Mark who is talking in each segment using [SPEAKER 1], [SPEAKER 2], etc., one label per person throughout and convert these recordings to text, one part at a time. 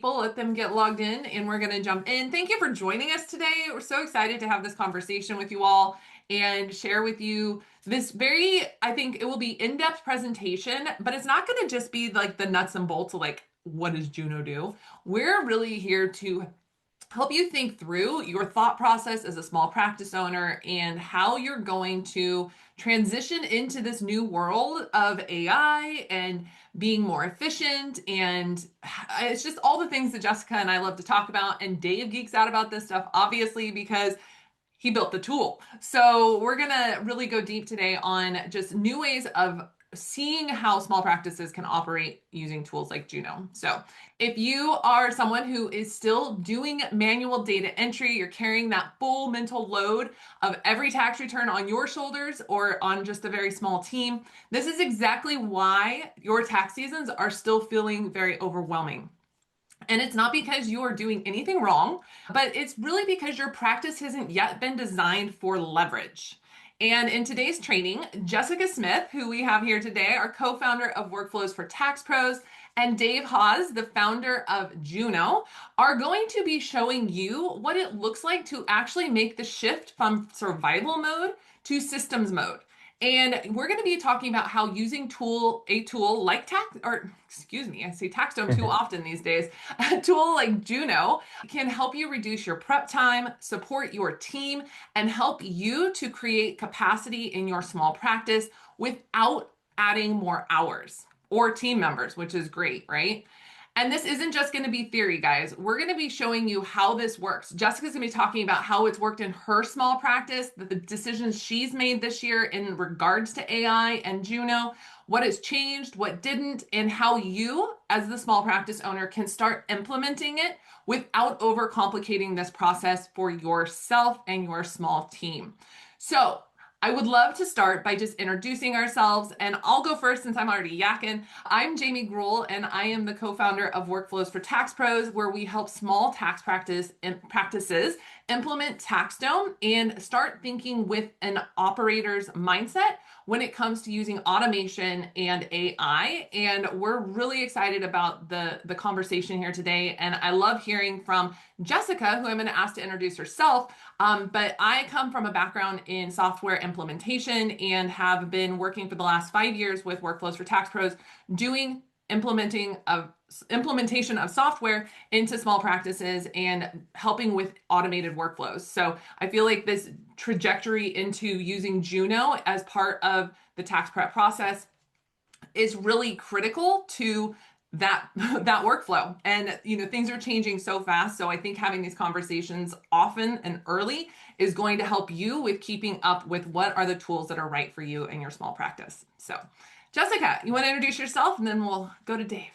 [SPEAKER 1] We'll let them get logged in and we're going to jump in. Thank you for joining us today. We're so excited to have this conversation with you all and share with you this very, I think it will be in-depth presentation, but it's not going to just be like the nuts and bolts of like, what does Juno do? We're really here to help you think through your thought process as a small practice owner and how you're going to transition into this new world of AI and being more efficient. And it's just all the things that Jessica and I love to talk about. And Dave geeks out about this stuff, obviously, because he built the tool. So we're going to really go deep today on just new ways of seeing how small practices can operate using tools like Juno. So if you are someone who is still doing manual data entry, you're carrying that full mental load of every tax return on your shoulders or on just a very small team, this is exactly why your tax seasons are still feeling very overwhelming. And it's not because you are doing anything wrong, but it's really because your practice hasn't yet been designed for leverage. And in today's training, Jessica Smith, who we have here today, our co-founder of Workflows for Tax Pros, and Dave Hasse, the founder of Juno, are going to be showing you what it looks like to actually make the shift from survival mode to systems mode. And we're going to be talking about how using a tool like I say Taxstone too often these days, a tool like Juno can help you reduce your prep time, support your team, and help you to create capacity in your small practice without adding more hours or team members, which is great, right? And this isn't just going to be theory, guys. We're going to be showing you how this works. Jessica's going to be talking about how it's worked in her small practice, the decisions she's made this year in regards to AI and Juno, what has changed, what didn't, and how you, as the small practice owner, can start implementing it without overcomplicating this process for yourself and your small team. So, I would love to start by just introducing ourselves, and I'll go first since I'm already yakking. I'm Jamie Gruol, and I am the co-founder of Workflows for Tax Pros, where we help small tax practices implement Taxstone and start thinking with an operator's mindset when it comes to using automation and AI. And we're really excited about the conversation here today. And I love hearing from Jessica, who I'm going to ask to introduce herself. But I come from a background in software implementation and have been working for the last 5 years with Workflows for Tax Pros doing implementation of software into small practices and helping with automated workflows. So I feel like this trajectory into using Juno as part of the tax prep process is really critical to that that workflow. And things are changing so fast, so I think having these conversations often and early is going to help you with keeping up with what are the tools that are right for you in your small practice. So Jessica, you want to introduce yourself and then we'll go to Dave.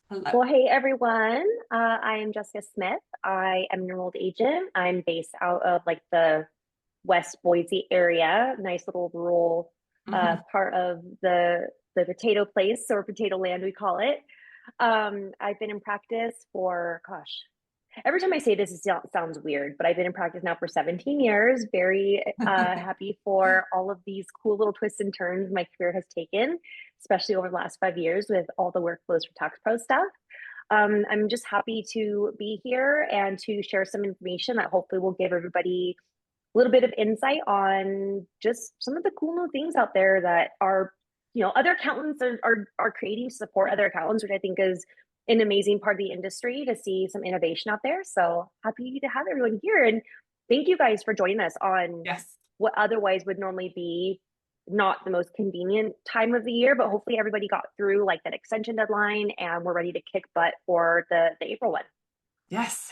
[SPEAKER 1] Hello.
[SPEAKER 2] Well, hey everyone. I am Jessica Smith. I am an enrolled agent. I'm based out of like the West Boise area, nice little rural
[SPEAKER 1] Mhm.
[SPEAKER 2] part of the potato place or potato land we call it. I've been in practice for gosh, every time I say this, it sounds weird, but I've been in practice now for 17 years. Very happy for all of these cool little twists and turns my career has taken, especially over the last 5 years with all the workflows for Tax Pro stuff. I'm just happy to be here and to share some information that hopefully will give everybody a little bit of insight on just some of the cool new things out there that are, other accountants are creating to support other accountants, which I think is an amazing part of the industry to see some innovation out there. So happy to have everyone here. And thank you guys for joining us on
[SPEAKER 1] Yes.
[SPEAKER 2] what otherwise would normally be not the most convenient time of the year, but hopefully everybody got through like that extension deadline and we're ready to kick butt for the April one.
[SPEAKER 1] Yes.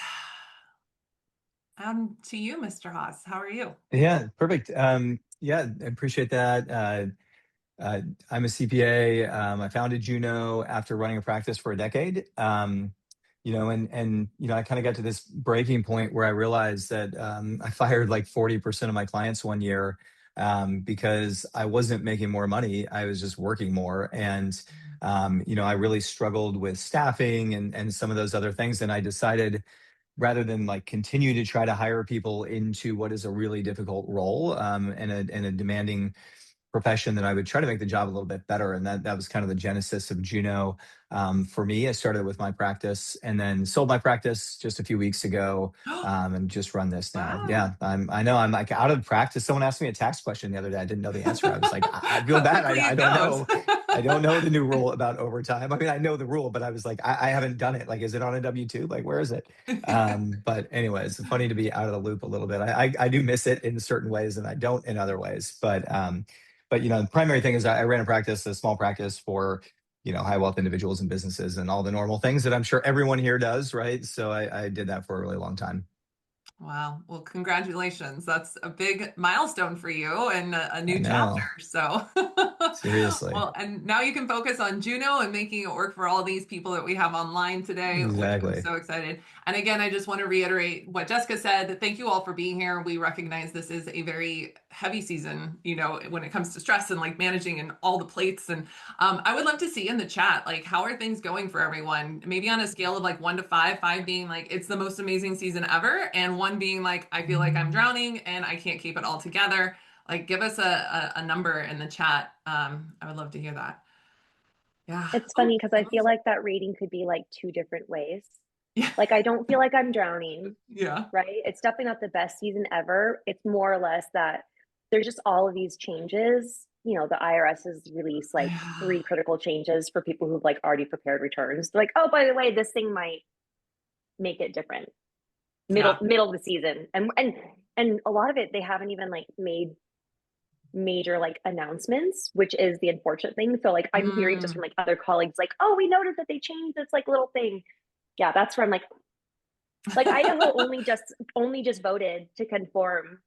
[SPEAKER 1] To you, Mr. Haas. How are you?
[SPEAKER 3] Yeah, perfect. Yeah, I appreciate that. I'm a CPA. I founded Juno after running a practice for a decade. I kind of got to this breaking point where I realized that I fired like 40% of my clients one year because I wasn't making more money. I was just working more. And I really struggled with staffing and some of those other things. And I decided rather than like continue to try to hire people into what is a really difficult role and a demanding profession, then I would try to make the job a little bit better. And that was kind of the genesis of Juno. For me, I started with my practice and then sold my practice just a few weeks ago, and just run this now.
[SPEAKER 1] Wow.
[SPEAKER 3] Yeah, I know I'm like out of practice. Someone asked me a tax question the other day. I didn't know the answer. I was like, I feel
[SPEAKER 1] How
[SPEAKER 3] bad.
[SPEAKER 1] quickly
[SPEAKER 3] I
[SPEAKER 1] it
[SPEAKER 3] don't
[SPEAKER 1] goes.
[SPEAKER 3] know. I don't know the new rule about overtime. I mean, I know the rule, but I was like, I haven't done it. Like, is it on a W-2? Like, where is it? But anyways, it's funny to be out of the loop a little bit. I do miss it in certain ways and I don't in other ways. But the primary thing is I ran a small practice for high wealth individuals and businesses and all the normal things that I'm sure everyone here does, right? So I did that for a really long time.
[SPEAKER 1] Wow. Well, congratulations. That's a big milestone for you and a
[SPEAKER 3] I
[SPEAKER 1] new chapter.
[SPEAKER 3] know,
[SPEAKER 1] So,
[SPEAKER 3] seriously,
[SPEAKER 1] well, and now you can focus on Juno and making it work for all these people that we have online today, which I'm
[SPEAKER 3] exactly.
[SPEAKER 1] so excited. And again, I just want to reiterate what Jessica said. Thank you all for being here. We recognize this is a very heavy season, when it comes to stress and like managing and all the plates. And I would love to see in the chat, like, how are things going for everyone? Maybe on a scale of like 1 to 5, 5 being like, it's the most amazing season ever, and 1 being like, I feel like I'm drowning and I can't keep it all together. Like, give us a number in the chat. I would love to hear that. Yeah.
[SPEAKER 2] It's
[SPEAKER 1] Oh,
[SPEAKER 2] funny because I feel like that rating could be like two different ways.
[SPEAKER 1] yeah.
[SPEAKER 2] Like, I don't feel like I'm drowning,
[SPEAKER 1] Yeah.
[SPEAKER 2] right? It's definitely not the best season ever. It's more or less that there's just all of these changes. The IRS has released like
[SPEAKER 1] Yeah.
[SPEAKER 2] 3 critical changes for people who've like already prepared returns. They're like, oh, by the way, this thing might make it different middle
[SPEAKER 1] Yeah.
[SPEAKER 2] middle of the season, and a lot of it they haven't even like made major like announcements, which is the unfortunate thing. So like I'm hearing just from
[SPEAKER 1] Mm.
[SPEAKER 2] like other colleagues, like, oh, we noticed that they changed this like little thing. Yeah, that's where I'm like Idaho only just voted to conform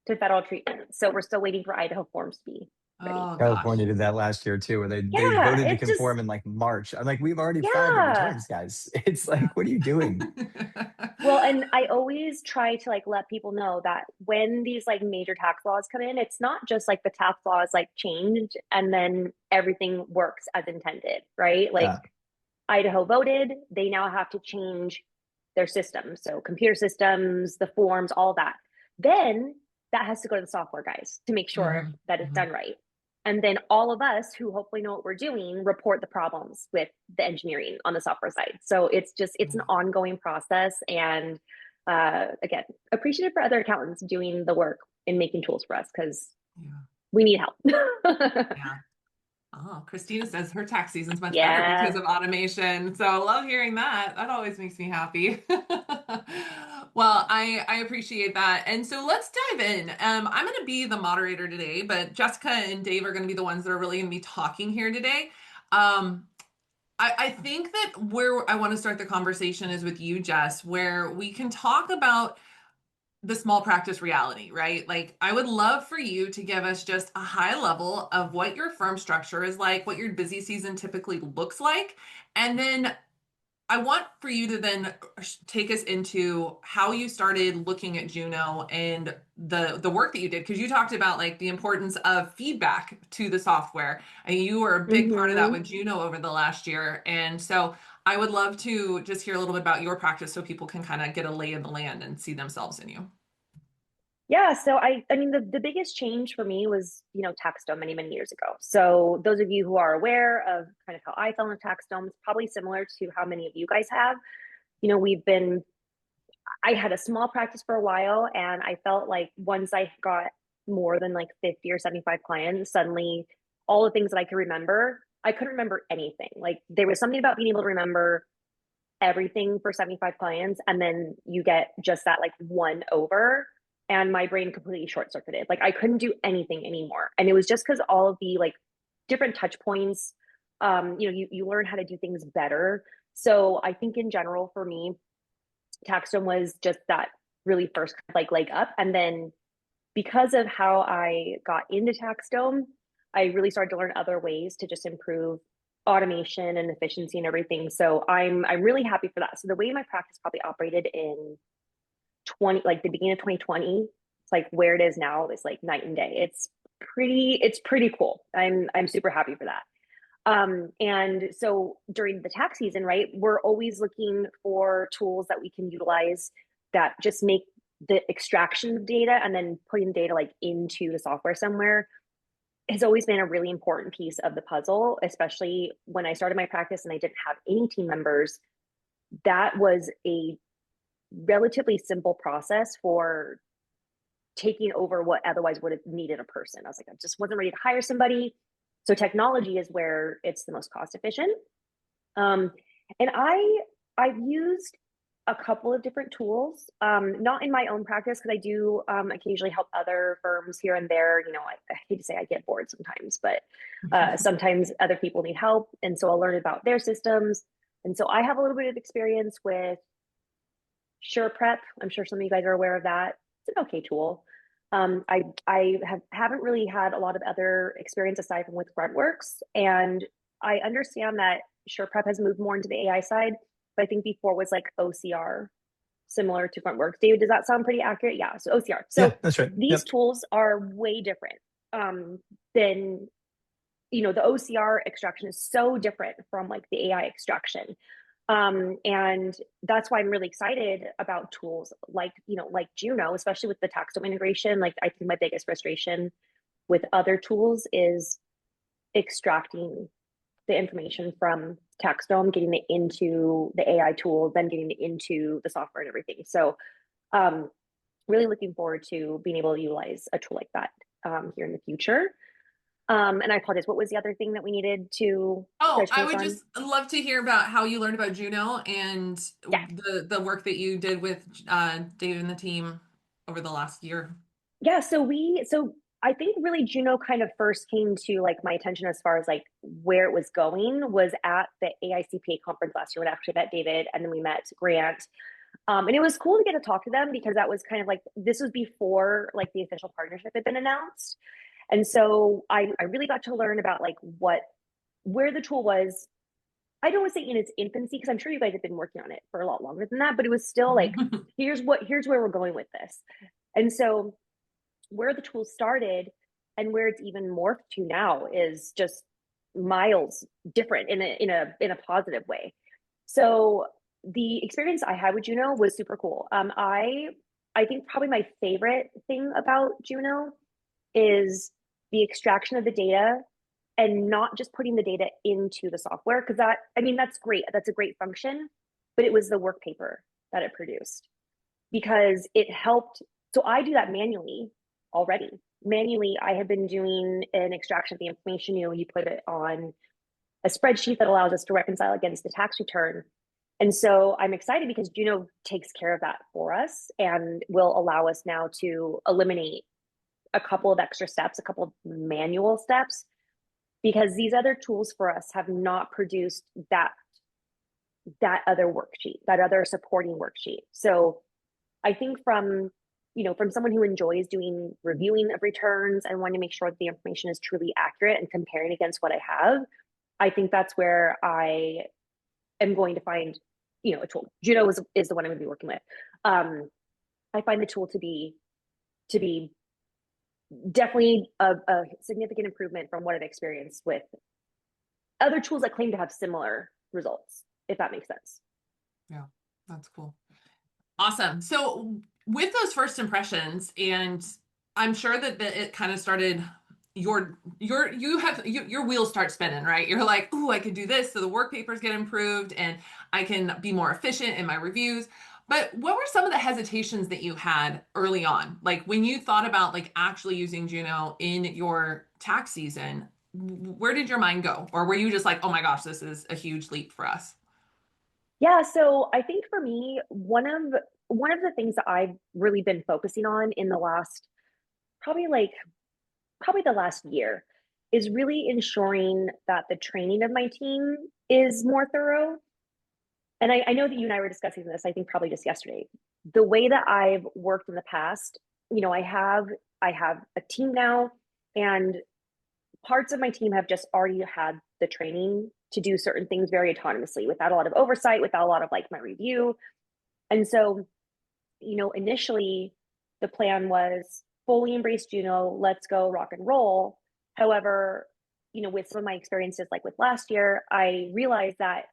[SPEAKER 2] to federal treatment. So we're still waiting for Idaho forms to be ready.
[SPEAKER 1] Oh gosh.
[SPEAKER 3] California did that last year too, where they
[SPEAKER 2] Yeah,
[SPEAKER 3] voted to
[SPEAKER 2] it's just
[SPEAKER 3] conform in like March. I'm like, we've already filed the
[SPEAKER 2] yeah.
[SPEAKER 3] returns, guys. It's like, what are you doing?
[SPEAKER 2] Well, and I always try to like let people know that when these like major tax laws come in, it's not just like the tax laws like change and then everything works as intended, right? Like
[SPEAKER 3] Yeah.
[SPEAKER 2] Idaho voted, they now have to change their systems. So computer systems, the forms, all that. Then that has to go to the software guys to make sure
[SPEAKER 1] Mhm,
[SPEAKER 2] that it's
[SPEAKER 1] mhm.
[SPEAKER 2] done right. And then all of us who hopefully know what we're doing report the problems with the engineering on the software side. So it's an ongoing process. And again, appreciative for other accountants doing the work and making tools for us because
[SPEAKER 1] Yeah.
[SPEAKER 2] we need help.
[SPEAKER 1] Yeah. Oh, Christina says her tax season's much better because
[SPEAKER 2] Yeah.
[SPEAKER 1] of automation. So I love hearing that. That always makes me happy. Well, I appreciate that. And so let's dive in. I'm going to be the moderator today, but Jessica and Dave are going to be the ones that are really going to be talking here today. Um, I think that where I want to start the conversation is with you, Jess, where we can talk about the small practice reality, right? Like, I would love for you to give us just a high level of what your firm structure is like, what your busy season typically looks like. And then I want for you to then take us into how you started looking at Juno and the work that you did, because you talked about like the importance of feedback to the software, and you were a big part of that
[SPEAKER 2] Mm-hmm.
[SPEAKER 1] with Juno over the last year. And so I would love to just hear a little bit about your practice so people can kind of get a lay of the land and see themselves in you.
[SPEAKER 2] Yeah, so I mean the biggest change for me was, Taxstone many, many years ago. So those of you who are aware of kind of how I fell into Taxstone, it's probably similar to how many of you guys have. We've been I had a small practice for a while and I felt like once I got more than like 50 or 75 clients, suddenly all the things that I could remember, I couldn't remember anything. Like there was something about being able to remember everything for 75 clients and then you get just that like one over and my brain completely short circuited. Like I couldn't do anything anymore. And it was just because all of the like different touch points, you learn how to do things better. So I think in general for me, Taxstone was just that really first like leg up. And then because of how I got into Taxstone, I really started to learn other ways to just improve automation and efficiency and everything. So I'm really happy for that. So the way my practice probably operated in 20 like the beginning of 2020, it's like where it is now is like night and day. It's pretty cool. I'm super happy for that. And so during the tax season, right, we're always looking for tools that we can utilize that just make the extraction of data and then putting the data like into the software somewhere has always been a really important piece of the puzzle, especially when I started my practice and I didn't have any team members. That was a relatively simple process for taking over what otherwise would have needed a person. I was like, I just wasn't ready to hire somebody. So technology is where it's the most cost efficient. And I've used a couple of different tools, not in my own practice because I do occasionally help other firms here and there. You know, I hate to say I get bored sometimes, but sometimes other people need help, and so I'll learn about their systems. And so I have a little bit of experience with SurePrep. I'm sure some of you guys are aware of that. It's an okay tool. I haven't really had a lot of other experience aside from with Gruntworks, and I understand that SurePrep has moved more into the AI side, but I think before was like OCR, similar to Gruntworks. David, does that sound pretty accurate? Yeah, so OCR.
[SPEAKER 3] Yeah,
[SPEAKER 2] So
[SPEAKER 3] that's right.
[SPEAKER 2] these
[SPEAKER 3] Yep.
[SPEAKER 2] tools are way different than, you know, the OCR extraction is so different from like the AI extraction. And that's why I'm really excited about tools like, you know, like Juno, especially with the taxome integration. Like I think my biggest frustration with other tools is extracting the information from taxome, getting it into the AI tool, then getting it into the software and everything. So really looking forward to being able to utilize a tool like that here in the future. And I apologize, what was the other thing that we needed to
[SPEAKER 1] Oh,
[SPEAKER 2] touch
[SPEAKER 1] I
[SPEAKER 2] base
[SPEAKER 1] would
[SPEAKER 2] on?
[SPEAKER 1] just love to hear about how you learned about Juno and
[SPEAKER 2] Yeah.
[SPEAKER 1] the work that you did with Dave and the team over the last year.
[SPEAKER 2] Yeah, so I think really Juno kind of first came to like my attention as far as like where it was going was at the AICPA conference last year when I actually met David and then we met Grant. And it was cool to get to talk to them because that was kind of like this was before like the official partnership had been announced. And so I really got to learn about like where the tool was. I don't want to say in its infancy because I'm sure you guys have been working on it for a lot longer than that, but it was still like here's where we're going with this. And so where the tool started and where it's even morphed to now is just miles different in a positive way. So the experience I had with Juno was super cool. I think probably my favorite thing about Juno is the extraction of the data and not just putting the data into the software because that I mean that's great. That's a great function, but it was the work paper that it produced because it helped. So I do that manually already. Manually, I have been doing an extraction of the information. You know, you put it on a spreadsheet that allows us to reconcile against the tax return. And so I'm excited because Juno takes care of that for us and will allow us now to eliminate a couple of extra steps, a couple of manual steps, because these other tools for us have not produced that other worksheet, that other supporting worksheet. So I think from from someone who enjoys doing reviewing of returns and wanting to make sure that the information is truly accurate and comparing against what I have, I think that's where I am going to find, a tool. Juno is the one I'm going to be working with. I find the tool to be definitely a significant improvement from what I've experienced with other tools that claim to have similar results, if that makes sense.
[SPEAKER 1] Yeah, that's cool. Awesome. So with those first impressions, and I'm sure that it kind of started your wheels start spinning, right? You're like, ooh, I could do this so the work papers get improved and I can be more efficient in my reviews. But what were some of the hesitations that you had early on? Like when you thought about like actually using Juno in your tax season, where did your mind go? Or were you just like, oh my gosh, this is a huge leap for us?
[SPEAKER 2] Yeah, so I think for me, one of the things that I've really been focusing on in the last probably the last year is really ensuring that the training of my team is more thorough. And I know that you and I were discussing this, I think probably just yesterday. The way that I've worked in the past, I have a team now, and parts of my team have just already had the training to do certain things very autonomously without a lot of oversight, without a lot of like my review. And so, initially the plan was fully embrace Juno, let's go rock and roll. However, with some of my experiences like with last year, I realized that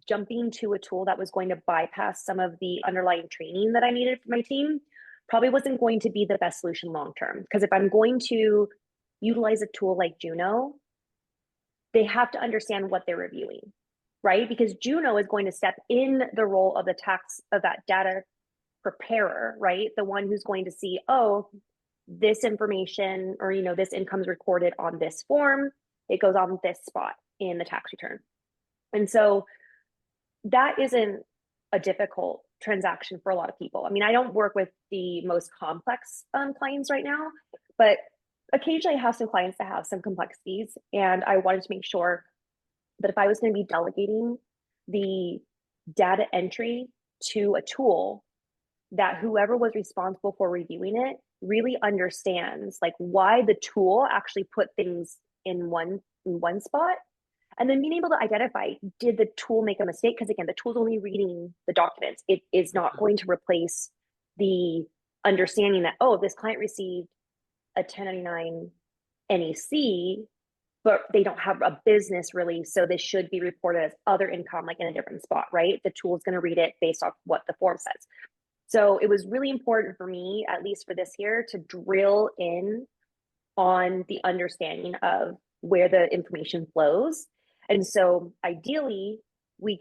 [SPEAKER 2] jumping to a tool that was going to bypass some of the underlying training that I needed for my team probably wasn't going to be the best solution long term. Because if I'm going to utilize a tool like Juno, they have to understand what they're reviewing, right? Because Juno is going to step in the role of the tax of that data preparer, right? The one who's going to see, oh, this information or this income is recorded on this form. It goes on this spot in the tax return. And so that isn't a difficult transaction for a lot of people. I mean, I don't work with the most complex clients right now, but occasionally I have some clients that have some complexities. And I wanted to make sure that if I was going to be delegating the data entry to a tool, that whoever was responsible for reviewing it really understands like why the tool actually put things in one spot, and then being able to identify, did the tool make a mistake? Because again, the tool's only reading the documents. It is not going to replace the understanding that, oh, this client received a 1099 NEC, but they don't have a business really, so this should be reported as other income, like in a different spot, right? The tool is going to read it based off what the form says. So it was really important for me, at least for this year, to drill in on the understanding of where the information flows. And so ideally, we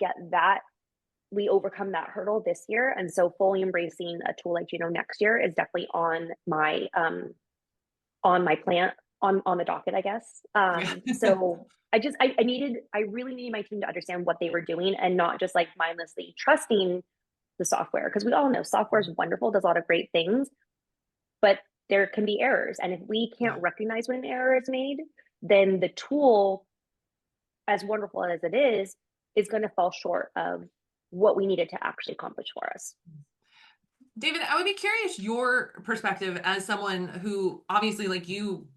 [SPEAKER 2] overcome that hurdle this year. And so fully embracing a tool like Juno next year is definitely on my plan, on the docket, I guess. So I really needed my team to understand what they were doing and not just like mindlessly trusting the software, because we all know software is wonderful, does a lot of great things, but there can be errors. And if we can't recognize when an error is made, then the tool, as wonderful as it is going to fall short of what we needed to actually accomplish for us.
[SPEAKER 1] David, I would be curious your perspective as someone who obviously like you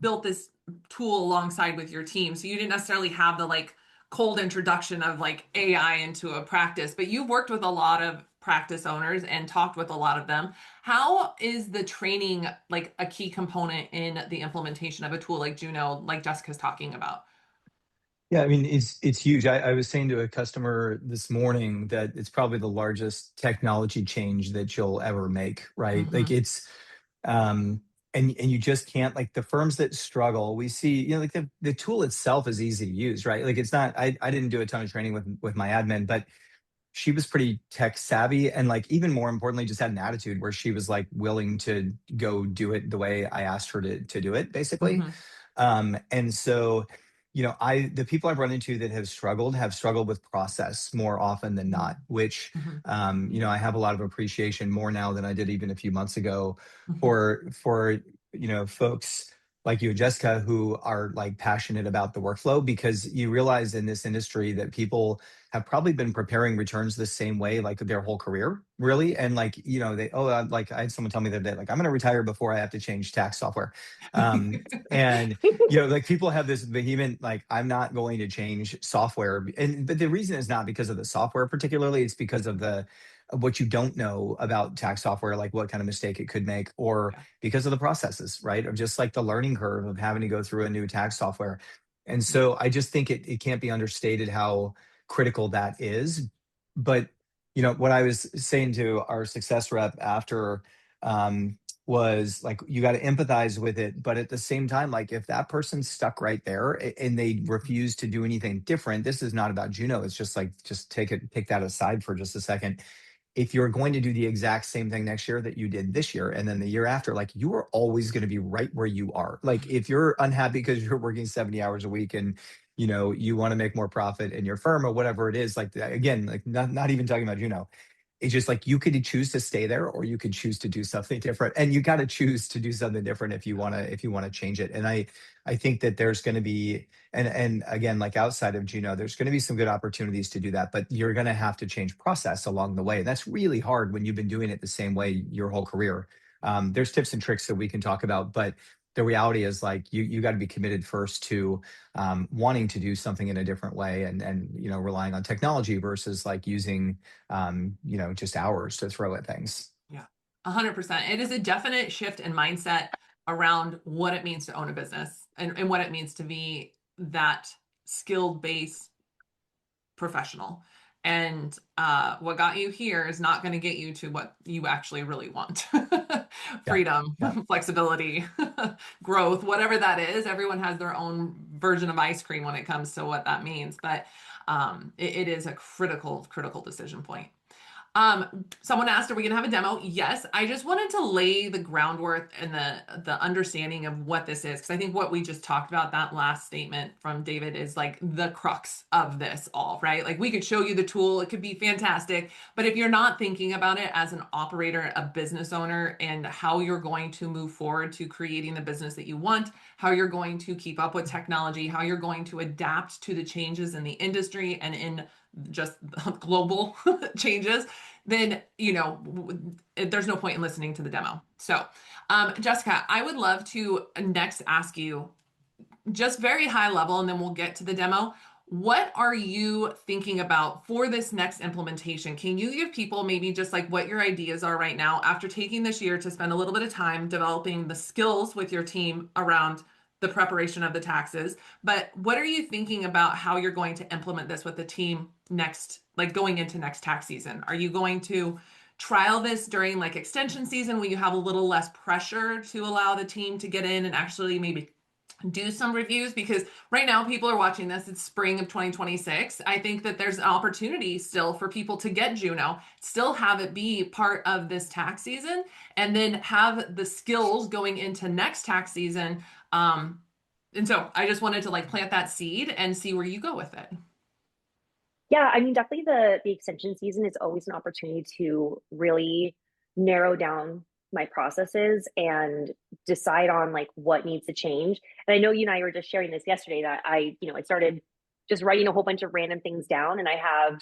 [SPEAKER 1] built this tool alongside with your team. So you didn't necessarily have the like cold introduction of like AI into a practice, but you've worked with a lot of practice owners and talked with a lot of them. How is the training like a key component in the implementation of a tool like Juno, like Jessica's talking about?
[SPEAKER 3] Yeah, I mean, it's huge. I was saying to a customer this morning that it's probably the largest technology change that you'll ever make, right? Like
[SPEAKER 1] Mm-hmm.
[SPEAKER 3] it's and you just can't, like, the firms that struggle, we see, like the tool itself is easy to use, right? Like it's not, I didn't do a ton of training with my admin, but she was pretty tech savvy, and like even more importantly just had an attitude where she was like willing to go do it the way I asked her to do it, basically.
[SPEAKER 1] Mm-hmm.
[SPEAKER 3] And so, the people I've run into that have struggled with process more often than not, which,
[SPEAKER 1] Mm-hmm.
[SPEAKER 3] I have a lot of appreciation more now than I did even a few months ago
[SPEAKER 1] Mm-hmm.
[SPEAKER 3] for, folks like you and Jessica who are like passionate about the workflow, because you realize in this industry that people have probably been preparing returns the same way like their whole career, really. And like, like I had someone tell me the other day, like, I'm going to retire before I have to change tax software. And like people have this vehement, like, I'm not going to change software. But the reason is not because of the software particularly, it's because of what you don't know about tax software, like what kind of mistake it could make, or
[SPEAKER 1] Yeah.
[SPEAKER 3] because of the processes, right? Of just like the learning curve of having to go through a new tax software. And
[SPEAKER 1] Yeah.
[SPEAKER 3] so I just think it can't be understated how critical that is. But what I was saying to our success rep after, was like, you got to empathize with it, but at the same time, like, if that person's stuck right there and they refuse to do anything different, this is not about Juno, it's just like, just take that aside for just a second. If you're going to do the exact same thing next year that you did this year and then the year after, like, you are always going to be right where you are. Like, if you're unhappy because you're working 70 hours a week and you want to make more profit in your firm or whatever it is, like, again, like, not even talking about it's just like, you could choose to stay there or you could choose to do something different, and you got to choose to do something different if you want to change it. And I think that there's going to be, and again, like, outside of Juno, there's going to be some good opportunities to do that, but you're going to have to change process along the way. And that's really hard when you've been doing it the same way your whole career. There's tips and tricks that we can talk about, but the reality is, like, you got to be committed first to wanting to do something in a different way, and relying on technology versus like using just hours to throw at things.
[SPEAKER 1] Yeah, 100%. It is a definite shift in mindset around what it means to own a business and what it means to be that skilled base professional. And what got you here is not going to get you to what you actually really want.
[SPEAKER 3] Yeah.
[SPEAKER 1] Freedom,
[SPEAKER 3] Yeah.
[SPEAKER 1] flexibility, growth, whatever that is. Everyone has their own version of ice cream when it comes to what that means. But it is a critical decision point. Someone asked, are we gonna have a demo? Yes. I just wanted to lay the groundwork and the understanding of what this is, because I think what we just talked about, that last statement from David, is like the crux of this all, right? Like, we could show you the tool, it could be fantastic, but if you're not thinking about it as an operator, a business owner, and how you're going to move forward to creating the business that you want, how you're going to keep up with technology, how you're going to adapt to the changes in the industry and in just global changes, then there's no point in listening to the demo. So Jessica, I would love to next ask you, just very high level, and then we'll get to the demo. What are you thinking about for this next implementation? Can you give people maybe just like what your ideas are right now after taking this year to spend a little bit of time developing the skills with your team around the preparation of the taxes? But what are you thinking about how you're going to implement this with the team next, like going into next tax season? Are you going to trial this during like extension season when you have a little less pressure to allow the team to get in and actually maybe do some reviews? Because right now people are watching this, it's spring of 2026. I think that there's an opportunity still for people to get Juno, still have it be part of this tax season, and then have the skills going into next tax season. And so I just wanted to like plant that seed and see where you go with it.
[SPEAKER 2] Yeah, I mean, definitely the extension season is always an opportunity to really narrow down my processes and decide on like what needs to change. And I know you and I were just sharing this yesterday that I started just writing a whole bunch of random things down, and I have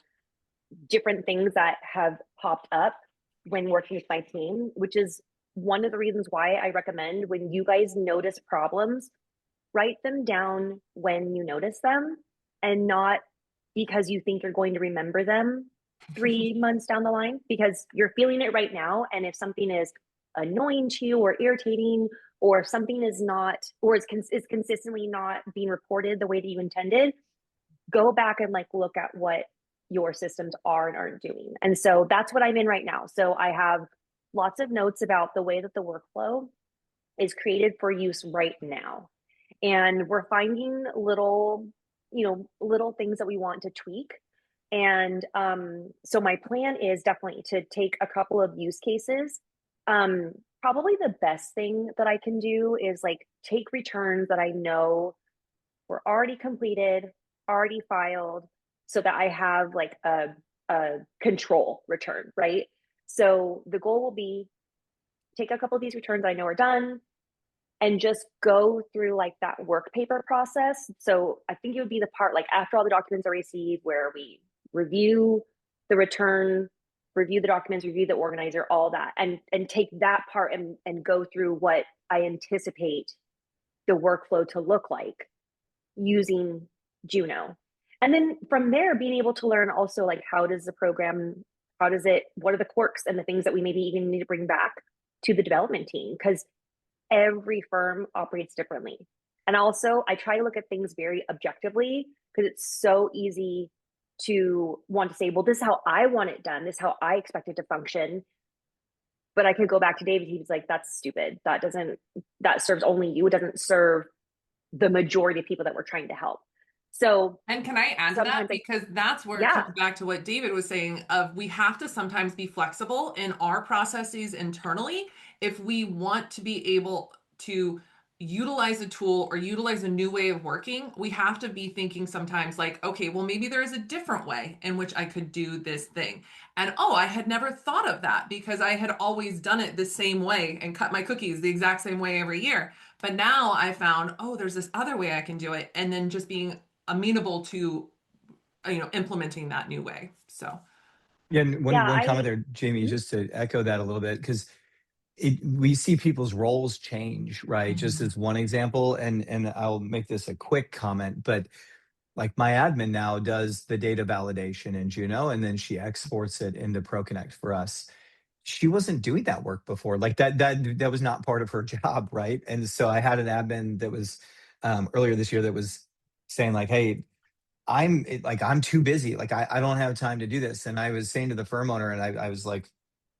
[SPEAKER 2] different things that have popped up when working with my team, which is one of the reasons why I recommend, when you guys notice problems, write them down when you notice them, and not because you think you're going to remember them 3 months down the line, because you're feeling it right now. And if something is annoying to you or irritating, or if something is not, or is consistently not being reported the way that you intended, go back and like look at what your systems are and aren't doing. And so that's what I'm in right now. So I have lots of notes about the way that the workflow is created for use right now. And we're finding little things that we want to tweak. And so my plan is definitely to take a couple of use cases. Probably the best thing that I can do is like take returns that I know were already completed, already filed, so that I have like a control return, right? So the goal will be take a couple of these returns I know are done, and just go through like that work paper process. So I think it would be the part like after all the documents are received, where we review the return, review the documents, review the organizer, all that, and take that part and go through what I anticipate the workflow to look like using Juno. And then from there, being able to learn also like how does the program, what are the quirks and the things that we maybe even need to bring back to the development team, because every firm operates differently. And also, I try to look at things very objectively, because it's so easy to want to say, well, this is how I want it done, this is how I expect it to function. But I could go back to David, he's like, that's stupid. That serves only you. It doesn't serve the majority of people that we're trying to help. So,
[SPEAKER 1] and can I add to that? Because that's where it
[SPEAKER 2] yeah,
[SPEAKER 1] comes back to what David was saying of, we have to sometimes be flexible in our processes internally if we want to be able to utilize a tool or utilize a new way of working. We have to be thinking sometimes like, okay, well, maybe there is a different way in which I could do this thing. And oh, I had never thought of that because I had always done it the same way and cut my cookies the exact same way every year. But now I found, oh, there's this other way I can do it. And then just being amenable to implementing that new way. So
[SPEAKER 3] Yeah, and
[SPEAKER 2] yeah,
[SPEAKER 3] one comment there, Jamie, just to echo that a little bit, because we see people's roles change, right? Just as one example, and I'll make this a quick comment, but like my admin now does the data validation in Juno, and then she exports it into ProConnect for us. She wasn't doing that work before. Like that was not part of her job, right? And so I had an admin that was earlier this year that was saying like, hey, I'm too busy. Like I don't have time to do this. And I was saying to the firm owner, and I was like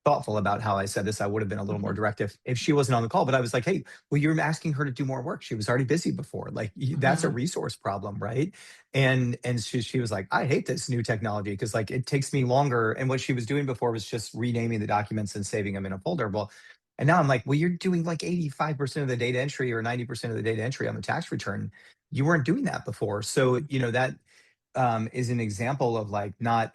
[SPEAKER 3] thoughtful about how I said this. I would have been a little more
[SPEAKER 1] Mhm.
[SPEAKER 3] direct if she wasn't on the call, but I was like, hey, well, you're asking her to do more work. She was already busy before. Like that's a
[SPEAKER 1] Mhm.
[SPEAKER 3] resource problem, right? And she was like, I hate this new technology because like it takes me longer. And what she was doing before was just renaming the documents and saving them in a folder. Well, and now I'm like, well, you're doing like 85% of the data entry or 90% of the data entry on the tax return. You weren't doing that before. So, that is an example of like not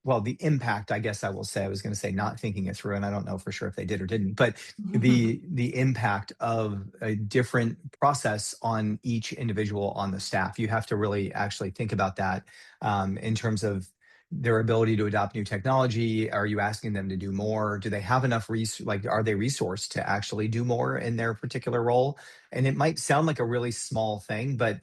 [SPEAKER 3] well the impact, I guess I will say. I was going to say not thinking it through, and I don't know for sure if they did or didn't, but the impact of a different process on each individual on the staff. You have to really actually think about that, in terms of their ability to adopt new technology. Are you asking them to do more? Do they have enough like are they resourced to actually do more in their particular role? And it might sound like a really small thing, but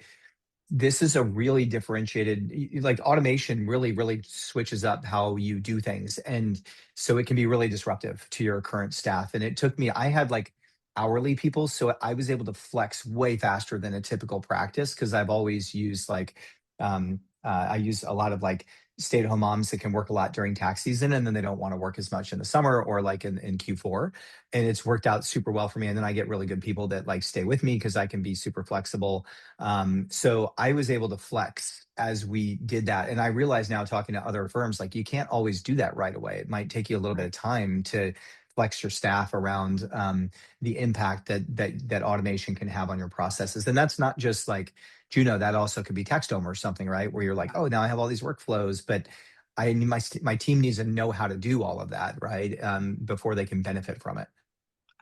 [SPEAKER 3] this is a really differentiated, like automation really switches up how you do things. And so it can be really disruptive to your current staff. And it took me, I had like hourly people, so I was able to flex way faster than a typical practice because I've always used like, I use a lot of like stay-at-home moms that can work a lot during tax season, and then they don't want to work as much in the summer or like in Q4. And it's worked out super well for me. And then I get really good people that like stay with me because I can be super flexible. So I was able to flex as we did that. And I realize now, talking to other firms, like you can't always do that right away. It might take you a little bit of
[SPEAKER 1] Right.
[SPEAKER 3] time to flex your staff around, the impact that automation can have on your processes. And that's not just like Juno, that also could be Textome or something, right? Where you're like,
[SPEAKER 1] Yeah.
[SPEAKER 3] oh, now I have all these workflows, but I need my team needs to know how to do all of that, right? Before they can benefit from it.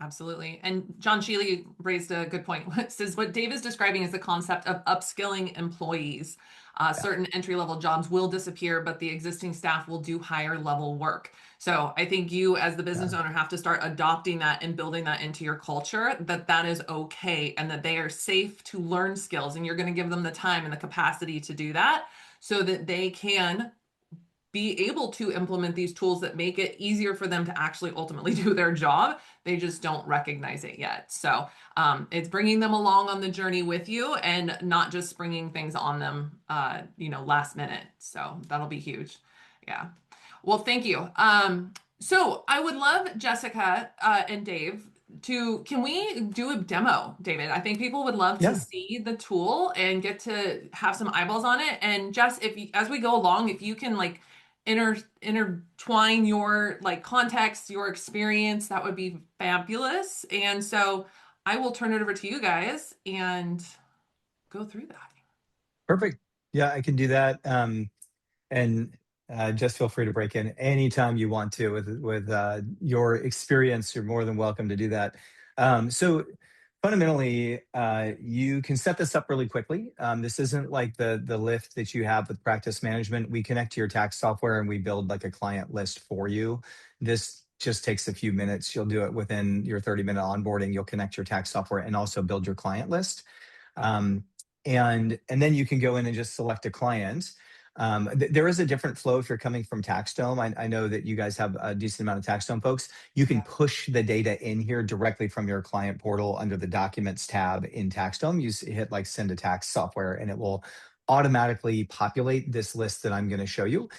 [SPEAKER 1] Absolutely. And John Sheely raised a good point. Says what Dave is describing is the concept of upskilling employees.
[SPEAKER 3] Yeah.
[SPEAKER 1] Certain entry level jobs will disappear, but the existing staff will do higher level work. So I think you, as the business
[SPEAKER 3] Yeah.
[SPEAKER 1] owner, have to start adopting that and building that into your culture, that that is okay and that they are safe to learn skills. And you're going to give them the time and the capacity to do that so that they can be able to implement these tools that make it easier for them to actually ultimately do their job. They just don't recognize it yet. So it's bringing them along on the journey with you and not just springing things on them, last minute. So that'll be huge. Yeah. Well, thank you. So I would love Jessica and Dave can we do a demo, David? I think people would love to
[SPEAKER 3] Yeah.
[SPEAKER 1] see the tool and get to have some eyeballs on it. And Jess, if you, as we go along, if you can like intertwine your like context, your experience, that would be fabulous. And so I will turn it over to you guys and go through that.
[SPEAKER 3] Perfect. Yeah, I can do that. And just feel free to break in anytime you want to with your experience. You're more than welcome to do that. So fundamentally, you can set this up really quickly. This isn't like the lift that you have with practice management. We connect to your tax software and we build like a client list for you. This just takes a few minutes. You'll do it within your 30-minute onboarding. You'll connect your tax software and also build your client list. Um, and then you can go in and just select a client. There is a different flow if you're coming from TaxDome. I know that you guys have a decent amount of TaxDome folks. You can
[SPEAKER 1] Yeah.
[SPEAKER 3] push the data in here directly from your client portal under the Documents tab in TaxDome. You hit like Send a Tax Software, and it will automatically populate this list that I'm going to show you.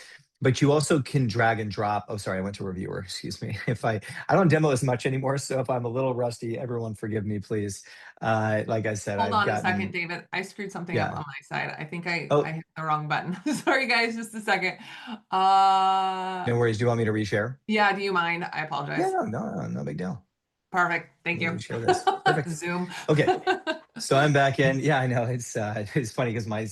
[SPEAKER 3] But you also can drag and drop. Oh, sorry, I went to reviewer. Excuse me. If I don't demo as much anymore, so if I'm a little rusty, everyone forgive me, please. Like I said,
[SPEAKER 1] Hold
[SPEAKER 3] I've
[SPEAKER 1] on a second,
[SPEAKER 3] gotten
[SPEAKER 1] David. I screwed something up
[SPEAKER 3] yeah.
[SPEAKER 1] on my side. I think I
[SPEAKER 3] Oh,
[SPEAKER 1] hit the wrong button. Sorry, guys, just a second.
[SPEAKER 3] no worries. Do you want me to reshare?
[SPEAKER 1] Yeah, do you mind? I
[SPEAKER 3] Yeah,
[SPEAKER 1] apologize.
[SPEAKER 3] no big deal.
[SPEAKER 1] Perfect. Thank
[SPEAKER 3] Let me
[SPEAKER 1] you.
[SPEAKER 3] reshare this. Perfect.
[SPEAKER 1] Zoom.
[SPEAKER 3] Okay. So I'm back in. Yeah, I know it's funny because my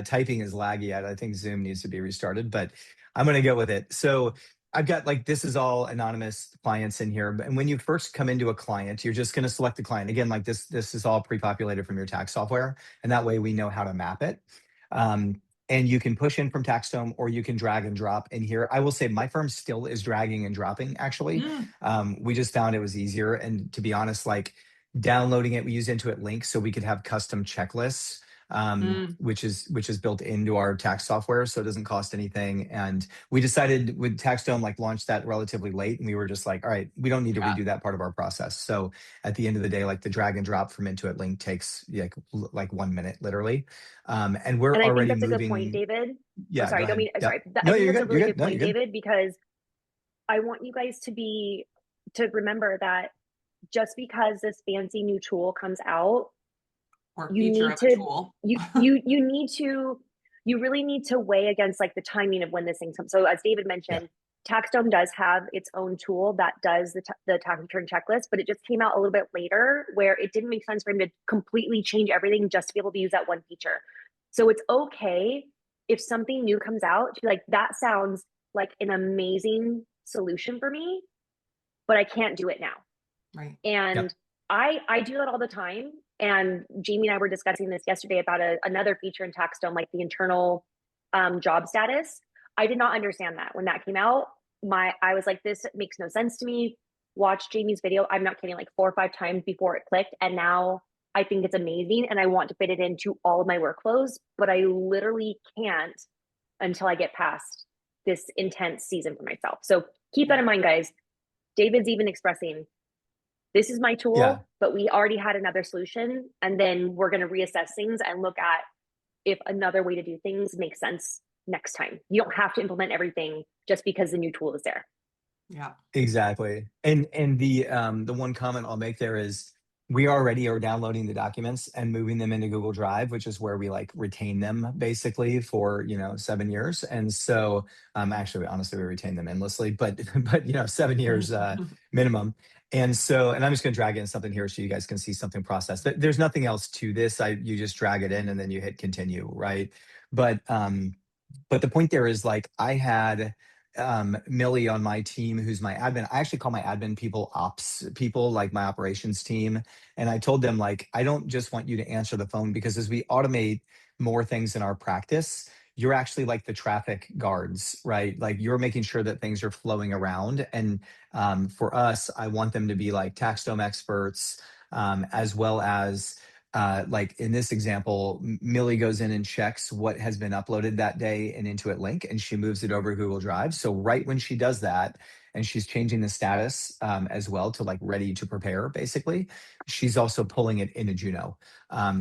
[SPEAKER 3] typing is laggy. I think Zoom needs to be restarted, but I'm gonna go with it. So I've got like this is all anonymous clients in here, and when you first come into a client, you're just gonna select the client again. Like this is all pre-populated from your tax software, and that way we know how to map it. And you can push in from TaxStone or you can drag and drop in here. I will say my firm still is dragging and dropping actually.
[SPEAKER 1] Mm,
[SPEAKER 3] We just found it was easier, and to be honest, like downloading it, we use Intuit links so we could have custom checklists.
[SPEAKER 1] Mm.
[SPEAKER 3] which is built into our tax software, so it doesn't cost anything. And we decided with Taxdome, like, launch that relatively late, and we were just like, all right, we don't need to
[SPEAKER 1] Yeah.
[SPEAKER 3] redo that part of our process. So at the end of the day, like, the drag and drop from Intuit Link takes like 1 minute literally, and we're
[SPEAKER 2] And I think
[SPEAKER 3] already
[SPEAKER 2] that's a good point,
[SPEAKER 3] moving.
[SPEAKER 2] David. Oh,
[SPEAKER 3] Yeah, go
[SPEAKER 2] sorry, don't
[SPEAKER 3] ahead.
[SPEAKER 2] mean,
[SPEAKER 3] Yep.
[SPEAKER 2] sorry.
[SPEAKER 3] No,
[SPEAKER 2] I think
[SPEAKER 3] you're
[SPEAKER 2] that's a
[SPEAKER 3] good. You're
[SPEAKER 2] really
[SPEAKER 3] good.
[SPEAKER 2] good
[SPEAKER 3] No, you're
[SPEAKER 2] point,
[SPEAKER 3] good.
[SPEAKER 2] David, because I want you guys to remember that just because this fancy new tool comes out,
[SPEAKER 1] Or
[SPEAKER 2] you
[SPEAKER 1] feature
[SPEAKER 2] need
[SPEAKER 1] of a
[SPEAKER 2] to
[SPEAKER 1] tool.
[SPEAKER 2] you really need to weigh against like the timing of when this thing comes. So as David
[SPEAKER 3] Yeah.
[SPEAKER 2] mentioned, Taxdome does have its own tool that does the tax return checklist, but it just came out a little bit later where it didn't make sense for him to completely change everything just to be able to use that one feature. So it's okay if something new comes out to be like, that sounds like an amazing solution for me, but I can't do it now.
[SPEAKER 1] Right.
[SPEAKER 2] And
[SPEAKER 3] Yep.
[SPEAKER 2] I do that all the time. And Jamie and I were discussing this yesterday about another feature in Taxstone, like the internal job status. I did not understand that when that came out. I was like, this makes no sense to me. Watch Jamie's video. I'm not kidding, like 4 or 5 times before it clicked. And now I think it's amazing and I want to fit it into all of my workflows, but I literally can't until I get past this intense season for myself. So keep that in mind, guys. David's even expressing this is my
[SPEAKER 3] Yeah.
[SPEAKER 2] tool, but we already had another solution. And then we're going to reassess things and look at if another way to do things makes sense next time. You don't have to implement everything just because the new tool is there.
[SPEAKER 1] Yeah.
[SPEAKER 3] Exactly. And the one comment I'll make there is we already are downloading the documents and moving them into Google Drive, which is where we like retain them basically for, 7 years. And so actually honestly we retain them endlessly, but but 7 years minimum. And so, and I'm just going to drag in something here so you guys can see something processed. There's nothing else to this. You just drag it in and then you hit continue, right? But the point there is, like, I had Millie on my team, who's my admin. I actually call my admin people ops people, like my operations team. And I told them, like, I don't just want you to answer the phone, because as we automate more things in our practice, you're actually like the traffic guards, right? Like, you're making sure that things are flowing around. And for us, I want them to be like Taxdome experts, as well as like in this example, Millie goes in and checks what has been uploaded that day in Intuit Link, and she moves it over to Google Drive. So right when she does that, and she's changing the status as well to like ready to prepare, basically, she's also pulling it into Juno.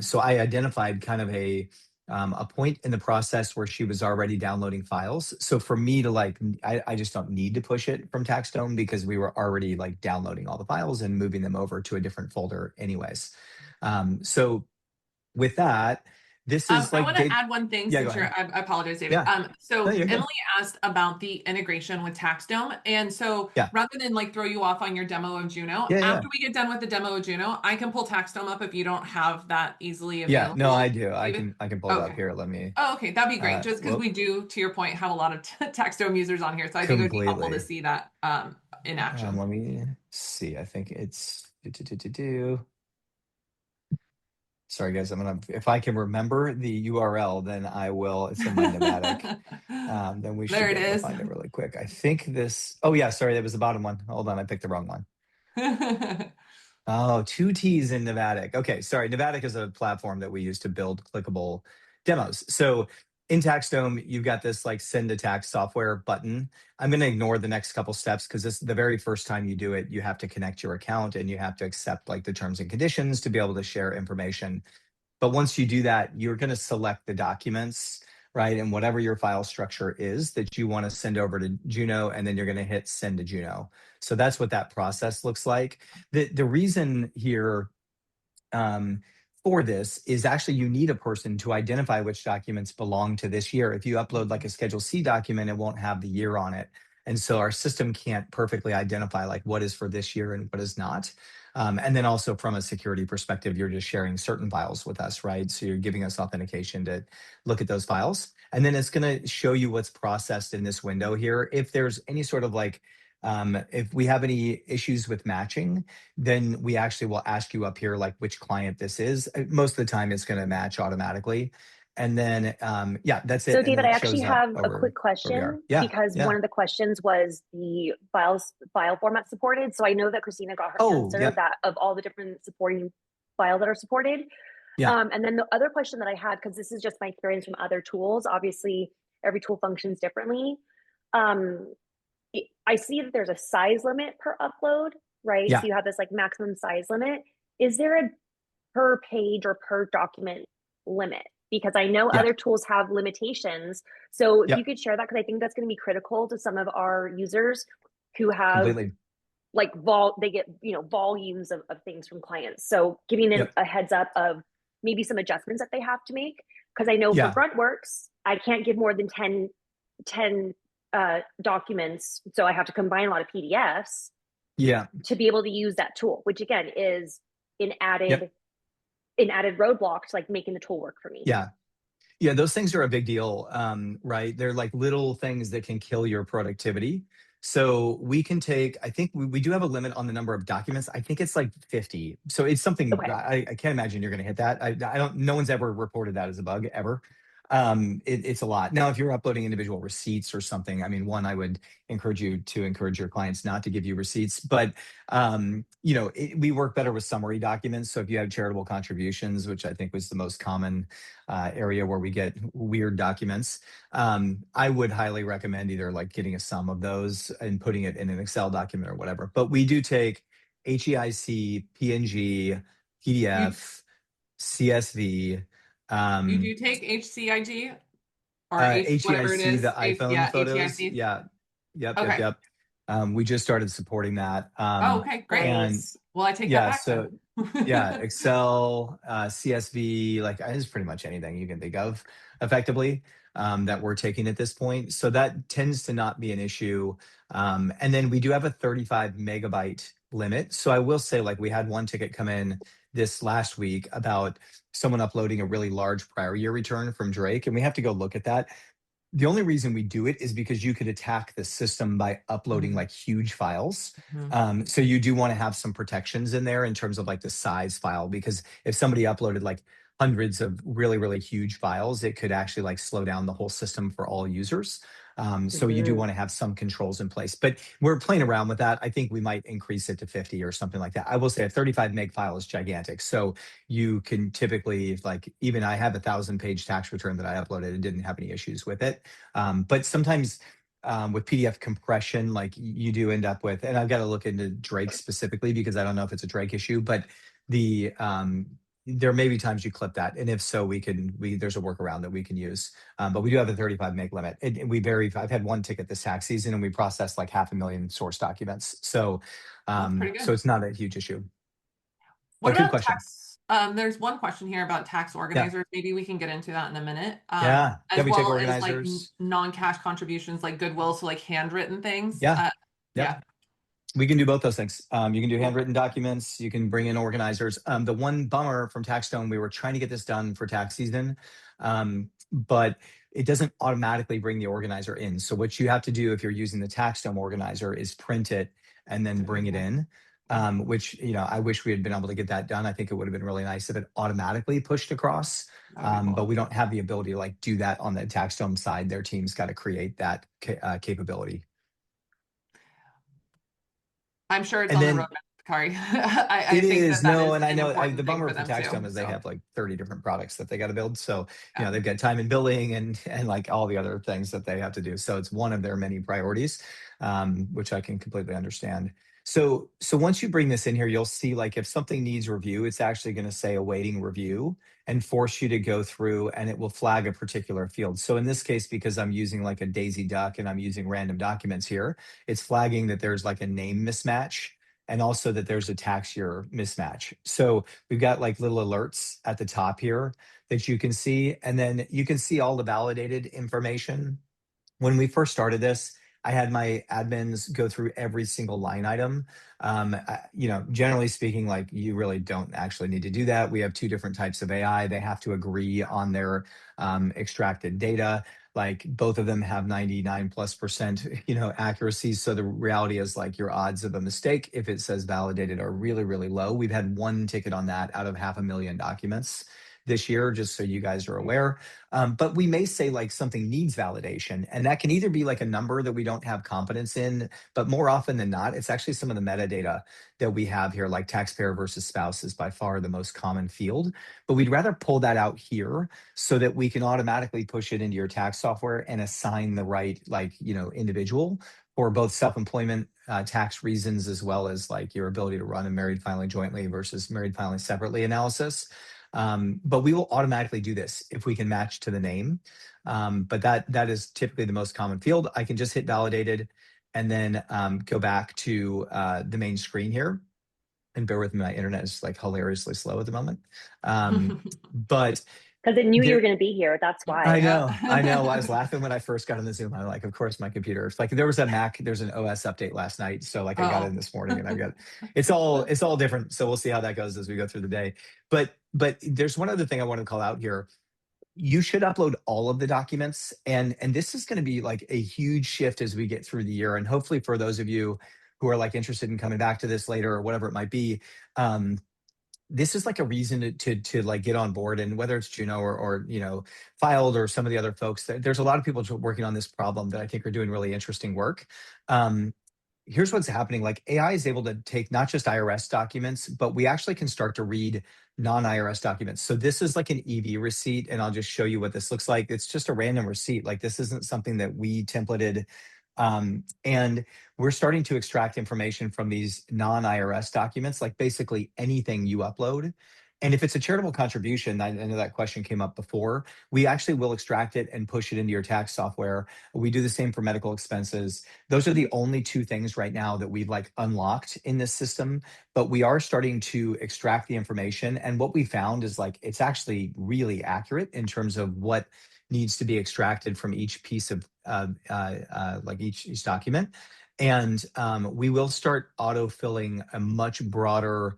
[SPEAKER 3] So I identified kind of a point in the process where she was already downloading files. So for me to like, I just don't need to push it from Taxstone because we were already like downloading all the files and moving them over to a different folder anyways. So with that, this is
[SPEAKER 1] I
[SPEAKER 3] like
[SPEAKER 1] want to
[SPEAKER 3] Dave.
[SPEAKER 1] add one thing
[SPEAKER 3] Yeah, go
[SPEAKER 1] since
[SPEAKER 3] ahead.
[SPEAKER 1] I apologize, David.
[SPEAKER 3] Yeah, no,
[SPEAKER 1] So
[SPEAKER 3] you're
[SPEAKER 1] Emily
[SPEAKER 3] good.
[SPEAKER 1] asked about the integration with Taxdome. And so
[SPEAKER 3] Yeah,
[SPEAKER 1] rather than like throw you off on your demo of Juno,
[SPEAKER 3] yeah, yeah,
[SPEAKER 1] after we get done with the demo of Juno, I can pull Taxdome up if you don't have that easily
[SPEAKER 3] yeah. No, I
[SPEAKER 1] available,
[SPEAKER 3] do. I
[SPEAKER 1] David.
[SPEAKER 3] can I can pull it up
[SPEAKER 1] Okay.
[SPEAKER 3] here. Let me.
[SPEAKER 1] Oh, okay. That'd be great. Just because
[SPEAKER 3] Whoop.
[SPEAKER 1] we do, to your point, have a lot of Taxdome users on here. So I think it would be helpful to
[SPEAKER 3] Completely.
[SPEAKER 1] see that in action.
[SPEAKER 3] Let me see. I think it's do. Sorry, guys. If I can remember the URL, then I will. It's in my Navatic. Then we should
[SPEAKER 1] There
[SPEAKER 3] be
[SPEAKER 1] it
[SPEAKER 3] able to
[SPEAKER 1] is.
[SPEAKER 3] find it really quick. I think this. Oh yeah, sorry, that was the bottom one. Hold on, I picked the wrong one. Oh, two T's in Navatic. Okay, sorry. Navatic is a platform that we use to build clickable demos. So in Taxdome, you've got this like send a tax software button. I'm going to ignore the next couple steps because this the very first time you do it, you have to connect your account and you have to accept like the terms and conditions to be able to share information. But once you do that, you're going to select the documents, right? And whatever your file structure is that you want to send over to Juno, and then you're going to hit send to Juno. So that's what that process looks like. The reason here for this is actually you need a person to identify which documents belong to this year. If you upload like a Schedule C document, it won't have the year on it. And so our system can't perfectly identify like what is for this year and what is not. And then also from a security perspective, you're just sharing certain files with us, right? So you're giving us authentication to look at those files. And then it's going to show you what's processed in this window here. If there's any sort of like, if we have any issues with matching, then we actually will ask you up here like which client this is. Most of the time it's going to match automatically. And then, yeah, that's it.
[SPEAKER 2] So
[SPEAKER 3] And
[SPEAKER 2] David,
[SPEAKER 3] then
[SPEAKER 2] I
[SPEAKER 3] it
[SPEAKER 2] actually
[SPEAKER 3] shows up
[SPEAKER 2] have a
[SPEAKER 3] over
[SPEAKER 2] quick
[SPEAKER 3] where we are.
[SPEAKER 2] question
[SPEAKER 3] Yeah,
[SPEAKER 2] because one
[SPEAKER 3] yeah.
[SPEAKER 2] of the questions was the file format supported. So I know that Christina got her
[SPEAKER 3] Oh,
[SPEAKER 2] answer
[SPEAKER 3] yep.
[SPEAKER 2] that of all the different supporting files that are supported.
[SPEAKER 3] Yeah.
[SPEAKER 2] And then the other question that I had, because this is just my experience from other tools, obviously every tool functions differently. Um, I see that there's a size limit per upload, right? So
[SPEAKER 3] Yeah.
[SPEAKER 2] you have this like maximum size limit. Is there a per page or per document limit? Because I know
[SPEAKER 3] Yeah.
[SPEAKER 2] other tools have limitations. So if you
[SPEAKER 3] Yep.
[SPEAKER 2] could share that, because I think that's going to be critical to some of our users who have
[SPEAKER 3] Completely.
[SPEAKER 2] like they get, volumes of things from clients. So giving them
[SPEAKER 3] Yep.
[SPEAKER 2] a heads up of maybe some adjustments that they have to make. Because I know for
[SPEAKER 3] Yeah.
[SPEAKER 2] Gruntworks, I can't give more than 10 documents. So I have to combine a lot of PDFs
[SPEAKER 3] Yeah.
[SPEAKER 2] to be able to use that tool, which again is an
[SPEAKER 3] Yep.
[SPEAKER 2] added an added roadblock to like making the tool work for me.
[SPEAKER 3] Yeah. Yeah, those things are a big deal, right? They're like little things that can kill your productivity. So we can take, I think we do have a limit on the number of documents. I think it's like 50. So it's something,
[SPEAKER 2] Okay.
[SPEAKER 3] I can't imagine you're going to hit that. I don't, no one's ever reported that as a bug ever. It's a lot. Now, if you're uploading individual receipts or something, I mean, one, I would encourage you to encourage your clients not to give you receipts, but we work better with summary documents. So if you have charitable contributions, which I think was the most common area where we get weird documents, I would highly recommend either like getting a sum of those and putting it in an Excel document or whatever. But we do take HEIC, PNG,
[SPEAKER 1] You
[SPEAKER 3] PDF, CSV,
[SPEAKER 1] you do
[SPEAKER 3] um,
[SPEAKER 1] take HCIG or H whatever it
[SPEAKER 3] HEIC, the
[SPEAKER 1] is.
[SPEAKER 3] iPhone
[SPEAKER 1] Yeah,
[SPEAKER 3] photos.
[SPEAKER 1] HEIC.
[SPEAKER 3] Yeah. Yep. Yep.
[SPEAKER 1] Okay.
[SPEAKER 3] Yep. We just started supporting that.
[SPEAKER 1] Oh, okay, great.
[SPEAKER 3] And
[SPEAKER 2] Nice.
[SPEAKER 1] Well, I take that
[SPEAKER 3] yeah,
[SPEAKER 1] back
[SPEAKER 3] so yeah,
[SPEAKER 1] then.
[SPEAKER 3] Excel, CSV, like it's pretty much anything you can think of effectively, that we're taking at this point. So that tends to not be an issue. And then we do have a 35 megabyte limit. So I will say, like, we had one ticket come in this last week about someone uploading a really large prior year return from Drake, and we have to go look at that. The only reason we do it is because you could attack the system by uploading
[SPEAKER 1] Mhm,
[SPEAKER 3] like huge files.
[SPEAKER 1] mhm.
[SPEAKER 3] So you do want to have some protections in there in terms of like the size file, because if somebody uploaded like hundreds of really, really huge files, it could actually like slow down the whole system for all users. So you do
[SPEAKER 2] Mm-hmm.
[SPEAKER 3] want to have some controls in place, but we're playing around with that. I think we might increase it to 50 or something like that. I will say a 35 meg file is gigantic. So you can typically, like, even I have 1,000-page tax return that I uploaded and didn't have any issues with it. But sometimes with PDF compression, like you do end up with, and I've got to look into Drake specifically because I don't know if it's a Drake issue, but the there may be times you clip that, and if so, there's a workaround that we can use. But we do have a 35 meg limit. I've had one ticket this tax season, and we processed like 500,000 source documents. So
[SPEAKER 1] That's pretty
[SPEAKER 3] so
[SPEAKER 1] good.
[SPEAKER 3] it's not a huge issue.
[SPEAKER 1] What
[SPEAKER 3] But good
[SPEAKER 1] about
[SPEAKER 3] question.
[SPEAKER 1] tax? There's one question here about tax
[SPEAKER 3] Yeah.
[SPEAKER 1] organizers. Maybe we can get into that in a minute.
[SPEAKER 3] Yeah. Yeah.
[SPEAKER 1] As
[SPEAKER 3] We take
[SPEAKER 1] well as like
[SPEAKER 3] organizers.
[SPEAKER 1] non-cash contributions like Goodwill, so like handwritten things.
[SPEAKER 3] Yeah. Yep.
[SPEAKER 1] Yeah.
[SPEAKER 3] We can do both those things. You can do handwritten documents. You can bring in organizers. The one bummer from TaxStone, we were trying to get this done for tax season, but it doesn't automatically bring the organizer in. So what you have to do if you're using the TaxStone organizer is print it and then bring it in. Which, I wish we had been able to get that done. I think it would have been really nice if it automatically pushed across.
[SPEAKER 1] That would be
[SPEAKER 3] But
[SPEAKER 1] cool.
[SPEAKER 3] we don't have the ability to like do that on the TaxStone side. Their team's got to create that capability.
[SPEAKER 1] I'm sure it's
[SPEAKER 3] And
[SPEAKER 1] on the
[SPEAKER 3] then
[SPEAKER 1] roadmap, Kari. I
[SPEAKER 3] it
[SPEAKER 1] think that
[SPEAKER 3] is,
[SPEAKER 1] that
[SPEAKER 3] no,
[SPEAKER 1] is
[SPEAKER 3] and I
[SPEAKER 1] an
[SPEAKER 3] know
[SPEAKER 1] important
[SPEAKER 3] the
[SPEAKER 1] thing
[SPEAKER 3] bummer
[SPEAKER 1] for
[SPEAKER 3] for
[SPEAKER 1] them too.
[SPEAKER 3] TaxStone is they
[SPEAKER 1] So
[SPEAKER 3] have like 30 different products that they got to build. So,
[SPEAKER 1] yeah.
[SPEAKER 3] they've got time and billing and like all the other things that they have to do. So it's one of their many priorities, which I can completely understand. So once you bring this in here, you'll see like if something needs review, it's actually going to say awaiting review and force you to go through, and it will flag a particular field. So in this case, because I'm using like a Daisy Duck and I'm using random documents here, it's flagging that there's like a name mismatch and also that there's a tax year mismatch. So we've got like little alerts at the top here that you can see, and then you can see all the validated information. When we first started this, I had my admins go through every single line item. Generally speaking, like you really don't actually need to do that. We have two different types of AI. They have to agree on their extracted data. Like both of them have 99+%, accuracy. So the reality is like your odds of a mistake, if it says validated, are really, really low. We've had one ticket on that out of 500,000 documents this year, just so you guys are aware. But we may say like something needs validation, and that can either be like a number that we don't have confidence in, but more often than not, it's actually some of the metadata that we have here, like taxpayer versus spouse is by far the most common field. But we'd rather pull that out here so that we can automatically push it into your tax software and assign the right, like, individual for both self-employment tax reasons, as well as like your ability to run a married filing jointly versus married filing separately analysis. But we will automatically do this if we can match to the name. But that is typically the most common field. I can just hit validated and then go back to the main screen here. And bear with me, my internet is like hilariously slow at the moment. But
[SPEAKER 2] Because it knew you were
[SPEAKER 3] there,
[SPEAKER 2] going to be here. That's
[SPEAKER 3] I
[SPEAKER 2] why.
[SPEAKER 3] know, I know. I
[SPEAKER 1] Yeah.
[SPEAKER 3] was laughing when I first got on the Zoom. I'm like, of course, my computer. It's like there was a Mac. There's an OS update last night, so like I got in
[SPEAKER 1] Oh.
[SPEAKER 3] this morning, and I've got it's all different. So we'll see how that goes as we go through the day. But there's one other thing I want to call out here. You should upload all of the documents, and this is going to be like a huge shift as we get through the year. And hopefully, for those of you who are like interested in coming back to this later or whatever it might be, this is like a reason to like get on board. And whether it's Juno or Filed or some of the other folks, there's a lot of people working on this problem that I think are doing really interesting work. Um, Here's what's happening. Like AI is able to take not just IRS documents, but we actually can start to read non-IRS documents. So this is like an EV receipt, and I'll just show you what this looks like. It's just a random receipt. Like this isn't something that we templated. And we're starting to extract information from these non-IRS documents, like basically anything you upload. And if it's a charitable contribution, I know that question came up before, we actually will extract it and push it into your tax software. We do the same for medical expenses. Those are the only two things right now that we've like unlocked in this system, but we are starting to extract the information. And what we found is like it's actually really accurate in terms of what needs to be extracted from each piece of like each document. And we will start auto-filling a much broader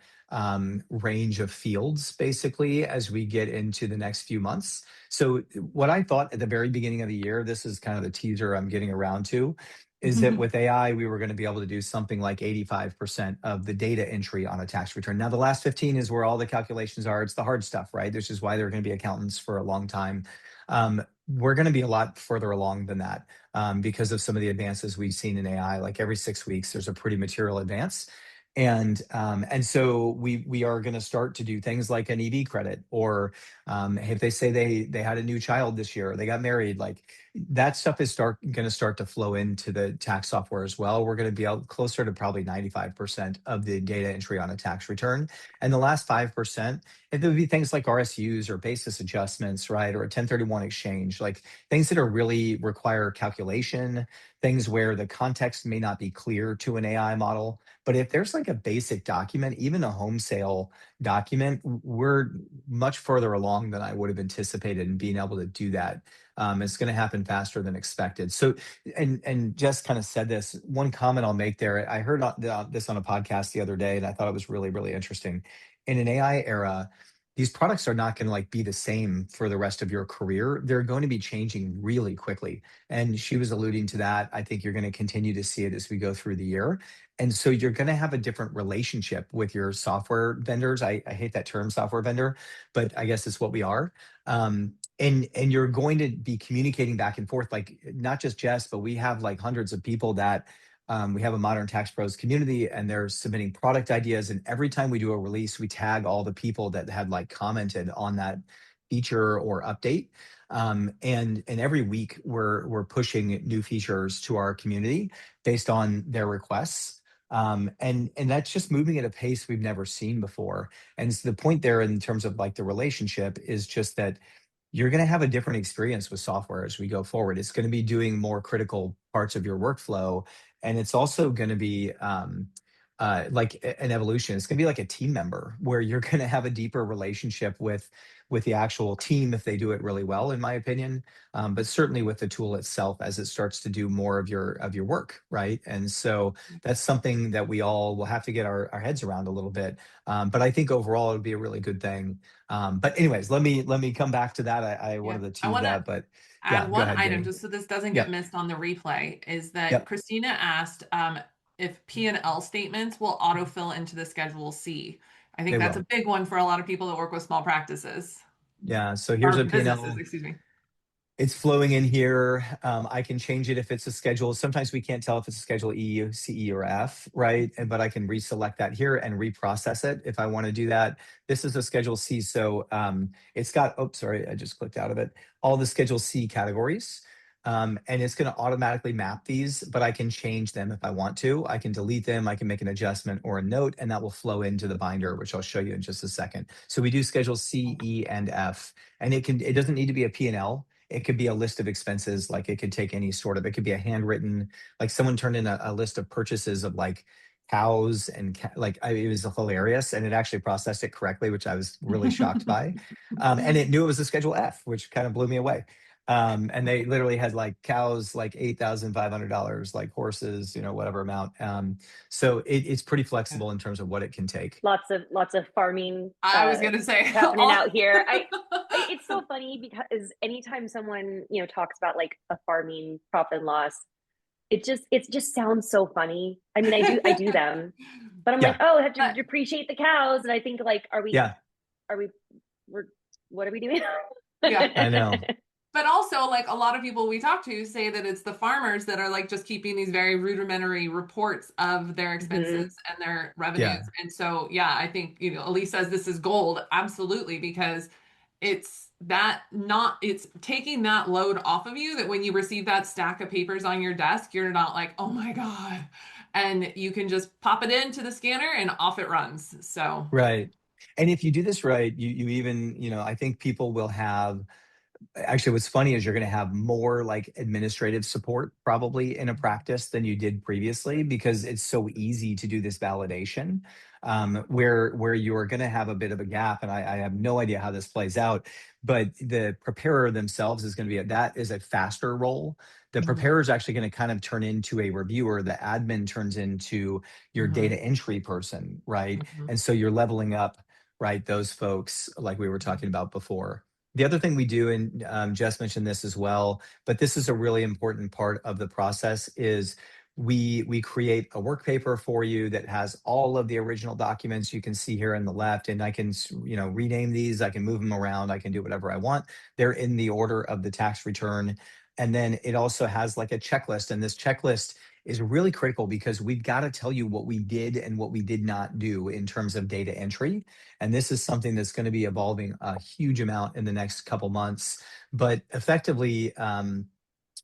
[SPEAKER 3] range of fields basically as we get into the next few months. So what I thought at the very beginning of the year, this is kind of the teaser I'm getting around to, is that with AI, we were going to be able to do something like 85% of the data entry on a tax return. Now, the last 15 is where all the calculations are. It's the hard stuff, right? This is why they're going to be accountants for a long time. We're going to be a lot further along than that because of some of the advances we've seen in AI. Like every 6 weeks, there's a pretty material advance. And so we are going to start to do things like an EV credit, or if they say they had a new child this year, or they got married, like that stuff is going to start to flow into the tax software as well. We're going to be out closer to probably 95% of the data entry on a tax return, and the last 5%, it would be things like RSUs or basis adjustments, right, or a 1031 exchange, like things that are really require calculation, things where the context may not be clear to an AI model. But if there's like a basic document, even a home sale document, we're much further along than I would have anticipated in being able to do that. It's going to happen faster than expected. So, and Jess kind of said this. One comment I'll make there. I heard this on a podcast the other day, and I thought it was really, really interesting. In an AI era, these products are not going to like be the same for the rest of your career. They're going to be changing really quickly. And she was alluding to that. I think you're going to continue to see it as we go through the year. And so you're going to have a different relationship with your software vendors. I hate that term, software vendor, but I guess it's what we are. And you're going to be communicating back and forth, like not just Jess, but we have like hundreds of people that we have a Modern Tax Pros community, and they're submitting product ideas. And every time we do a release, we tag all the people that had like commented on that feature or update. And every week we're pushing new features to our community based on their requests. And that's just moving at a pace we've never seen before. And so the point there in terms of like the relationship is just that you're going to have a different experience with software as we go forward. It's going to be doing more critical parts of your workflow, and it's also going to be like an evolution. It's going to be like a team member where you're going to have a deeper relationship with the actual team if they do it really well, in my opinion. But certainly with the tool itself as it starts to do more of your work, right? And so that's something that we all will have to get our heads around a little bit. But I think overall it would be a really good thing. But anyways, let me come back to that. I
[SPEAKER 1] Yeah.
[SPEAKER 3] wanted to
[SPEAKER 1] I
[SPEAKER 3] tease
[SPEAKER 1] want to
[SPEAKER 3] that, but yeah,
[SPEAKER 1] add
[SPEAKER 3] go
[SPEAKER 1] one
[SPEAKER 3] ahead,
[SPEAKER 1] item
[SPEAKER 3] Jenny.
[SPEAKER 1] just so this doesn't get
[SPEAKER 3] Yep,
[SPEAKER 1] missed on the replay, is that
[SPEAKER 3] yep,
[SPEAKER 1] Christina asked if P&L statements will autofill into the Schedule C. I think
[SPEAKER 3] they
[SPEAKER 1] that's a
[SPEAKER 3] will.
[SPEAKER 1] big one for a lot of people that work with small practices.
[SPEAKER 3] Yeah. So here's
[SPEAKER 1] Or
[SPEAKER 3] a
[SPEAKER 1] businesses,
[SPEAKER 3] P&L.
[SPEAKER 1] excuse me.
[SPEAKER 3] It's flowing in here. I can change it if it's a schedule. Sometimes we can't tell if it's a schedule E, CE, or F, right? But I can reselect that here and reprocess it if I want to do that. This is a schedule C. So it's got, oops, sorry, I just clicked out of it. All the schedule C categories. And it's going to automatically map these, but I can change them if I want to. I can delete them. I can make an adjustment or a note, and that will flow into the binder, which I'll show you in just a second. So we do schedule C, E, and F, and it doesn't need to be a P&L. It could be a list of expenses, like it could take any sort of, it could be a handwritten, like someone turned in a list of purchases of like cows and it was hilarious, and it actually processed it correctly, which I was really shocked by. And it knew it was a Schedule F, which kind of blew me away. And they literally had like cows, like $8,500, like horses, whatever amount. So it's pretty flexible in terms of what it can take.
[SPEAKER 2] Lots of farming
[SPEAKER 1] I was gonna say
[SPEAKER 2] happening out here. It's so funny because anytime someone, talks about like a farming profit and loss, it just sounds so funny. I mean, I do them, but I'm like,
[SPEAKER 3] Yeah,
[SPEAKER 2] oh, I have to
[SPEAKER 1] But
[SPEAKER 2] depreciate the cows, and I think like,
[SPEAKER 3] yeah,
[SPEAKER 2] are we, we're, what are we doing?
[SPEAKER 1] yeah.
[SPEAKER 3] I know.
[SPEAKER 1] But also, like a lot of people we talk to say that it's the farmers that are like just keeping these very rudimentary reports of their
[SPEAKER 2] Hmm.
[SPEAKER 1] expenses and their revenues.
[SPEAKER 3] Yeah,
[SPEAKER 1] And so, yeah, I think, Elise says this is gold. Absolutely, because it's taking that load off of you that when you receive that stack of papers on your desk, you're not like, oh my God. And you can just pop it into the scanner and off it runs. So,
[SPEAKER 3] right. And if you do this right, you even, I think people will have. Actually, what's funny is you're going to have more like administrative support probably in a practice than you did previously, because it's so easy to do this validation. Where you're going to have a bit of a gap, and I have no idea how this plays out, but the preparer themselves is going to be that is a faster role. The
[SPEAKER 1] mhm,
[SPEAKER 3] preparer is actually going to kind of turn into a reviewer. The admin turns into your
[SPEAKER 1] mhm,
[SPEAKER 3] data entry person, right?
[SPEAKER 1] mhm,
[SPEAKER 3] And so you're leveling up, right? Those folks, like we were talking about before. The other thing we do, and Jess mentioned this as well, but this is a really important part of the process, is we create a work paper for you that has all of the original documents you can see here on the left, and I can rename these, I can move them around, I can do whatever I want. They're in the order of the tax return, and then it also has like a checklist, and this checklist is really critical because we've got to tell you what we did and what we did not do in terms of data entry. And this is something that's going to be evolving a huge amount in the next couple months. But effectively,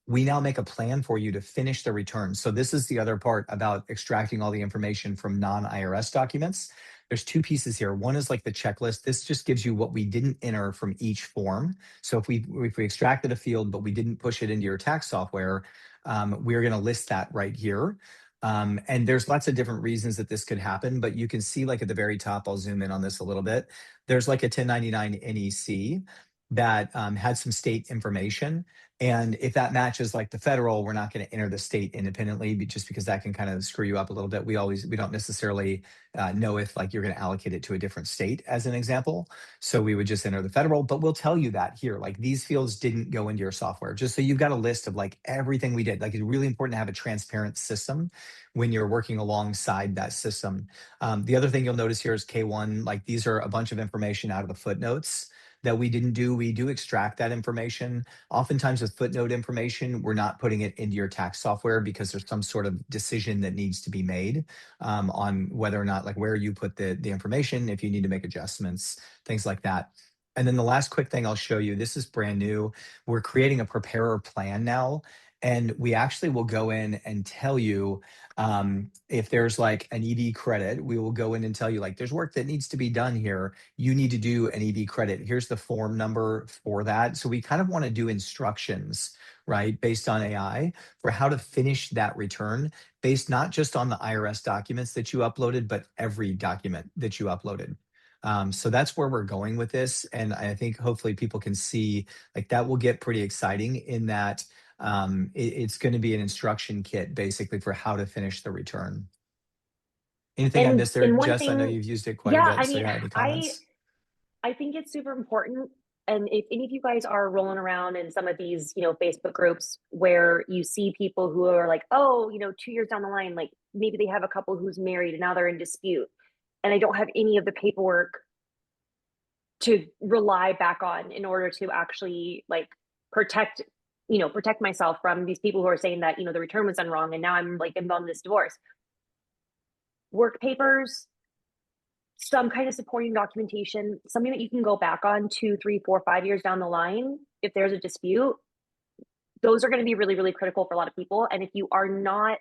[SPEAKER 3] we now make a plan for you to finish the return. So this is the other part about extracting all the information from non-IRS documents. There's two pieces here. One is like the checklist. This just gives you what we didn't enter from each form. So if we extracted a field but we didn't push it into your tax software, we're going to list that right here. And there's lots of different reasons that this could happen, but you can see like at the very top, I'll zoom in on this a little bit. There's like a 1099 NEC that had some state information. And if that matches like the federal, we're not going to enter the state independently, just because that can kind of screw you up a little bit. We don't necessarily know if like you're going to allocate it to a different state, as an example. So we would just enter the federal, but we'll tell you that here, like these fields didn't go into your software, just so you've got a list of like everything we did. Like it's really important to have a transparent system when you're working alongside that system. The other thing you'll notice here is K1, like these are a bunch of information out of the footnotes that we didn't do. We do extract that information. Oftentimes with footnote information, we're not putting it into your tax software because there's some sort of decision that needs to be made on whether or not, like where you put the information, if you need to make adjustments, things like that. And then the last quick thing I'll show you, this is brand new. We're creating a preparer plan now. And we actually will go in and tell you if there's like an ED credit, we will go in and tell you like there's work that needs to be done here. You need to do an ED credit. Here's the form number for that. So we kind of want to do instructions, right, based on AI for how to finish that return, based not just on the IRS documents that you uploaded, but every document that you uploaded. So that's where we're going with this. And I think hopefully people can see like that will get pretty exciting in that it's going to be an instruction kit basically for how to finish the return. Anything I missed there,
[SPEAKER 2] And one
[SPEAKER 3] Jess? I know
[SPEAKER 2] thing,
[SPEAKER 3] you've used it quite a
[SPEAKER 2] yeah,
[SPEAKER 3] bit.
[SPEAKER 2] I
[SPEAKER 3] So
[SPEAKER 2] mean,
[SPEAKER 3] yeah, any
[SPEAKER 2] I
[SPEAKER 3] comments?
[SPEAKER 2] I think it's super important. And if any of you guys are rolling around in some of these, Facebook groups where you see people who are like, oh, 2 years down the line, like maybe they have a couple who's married and now they're in dispute and they don't have any of the paperwork to rely back on in order to actually like protect, protect myself from these people who are saying that, the return was done wrong and now I'm like involved in this divorce. Work papers, some kind of supporting documentation, something that you can go back on 2, 3, 4, 5 years down the line if there's a dispute. Those are going to be really, really critical for a lot of people. And if you are not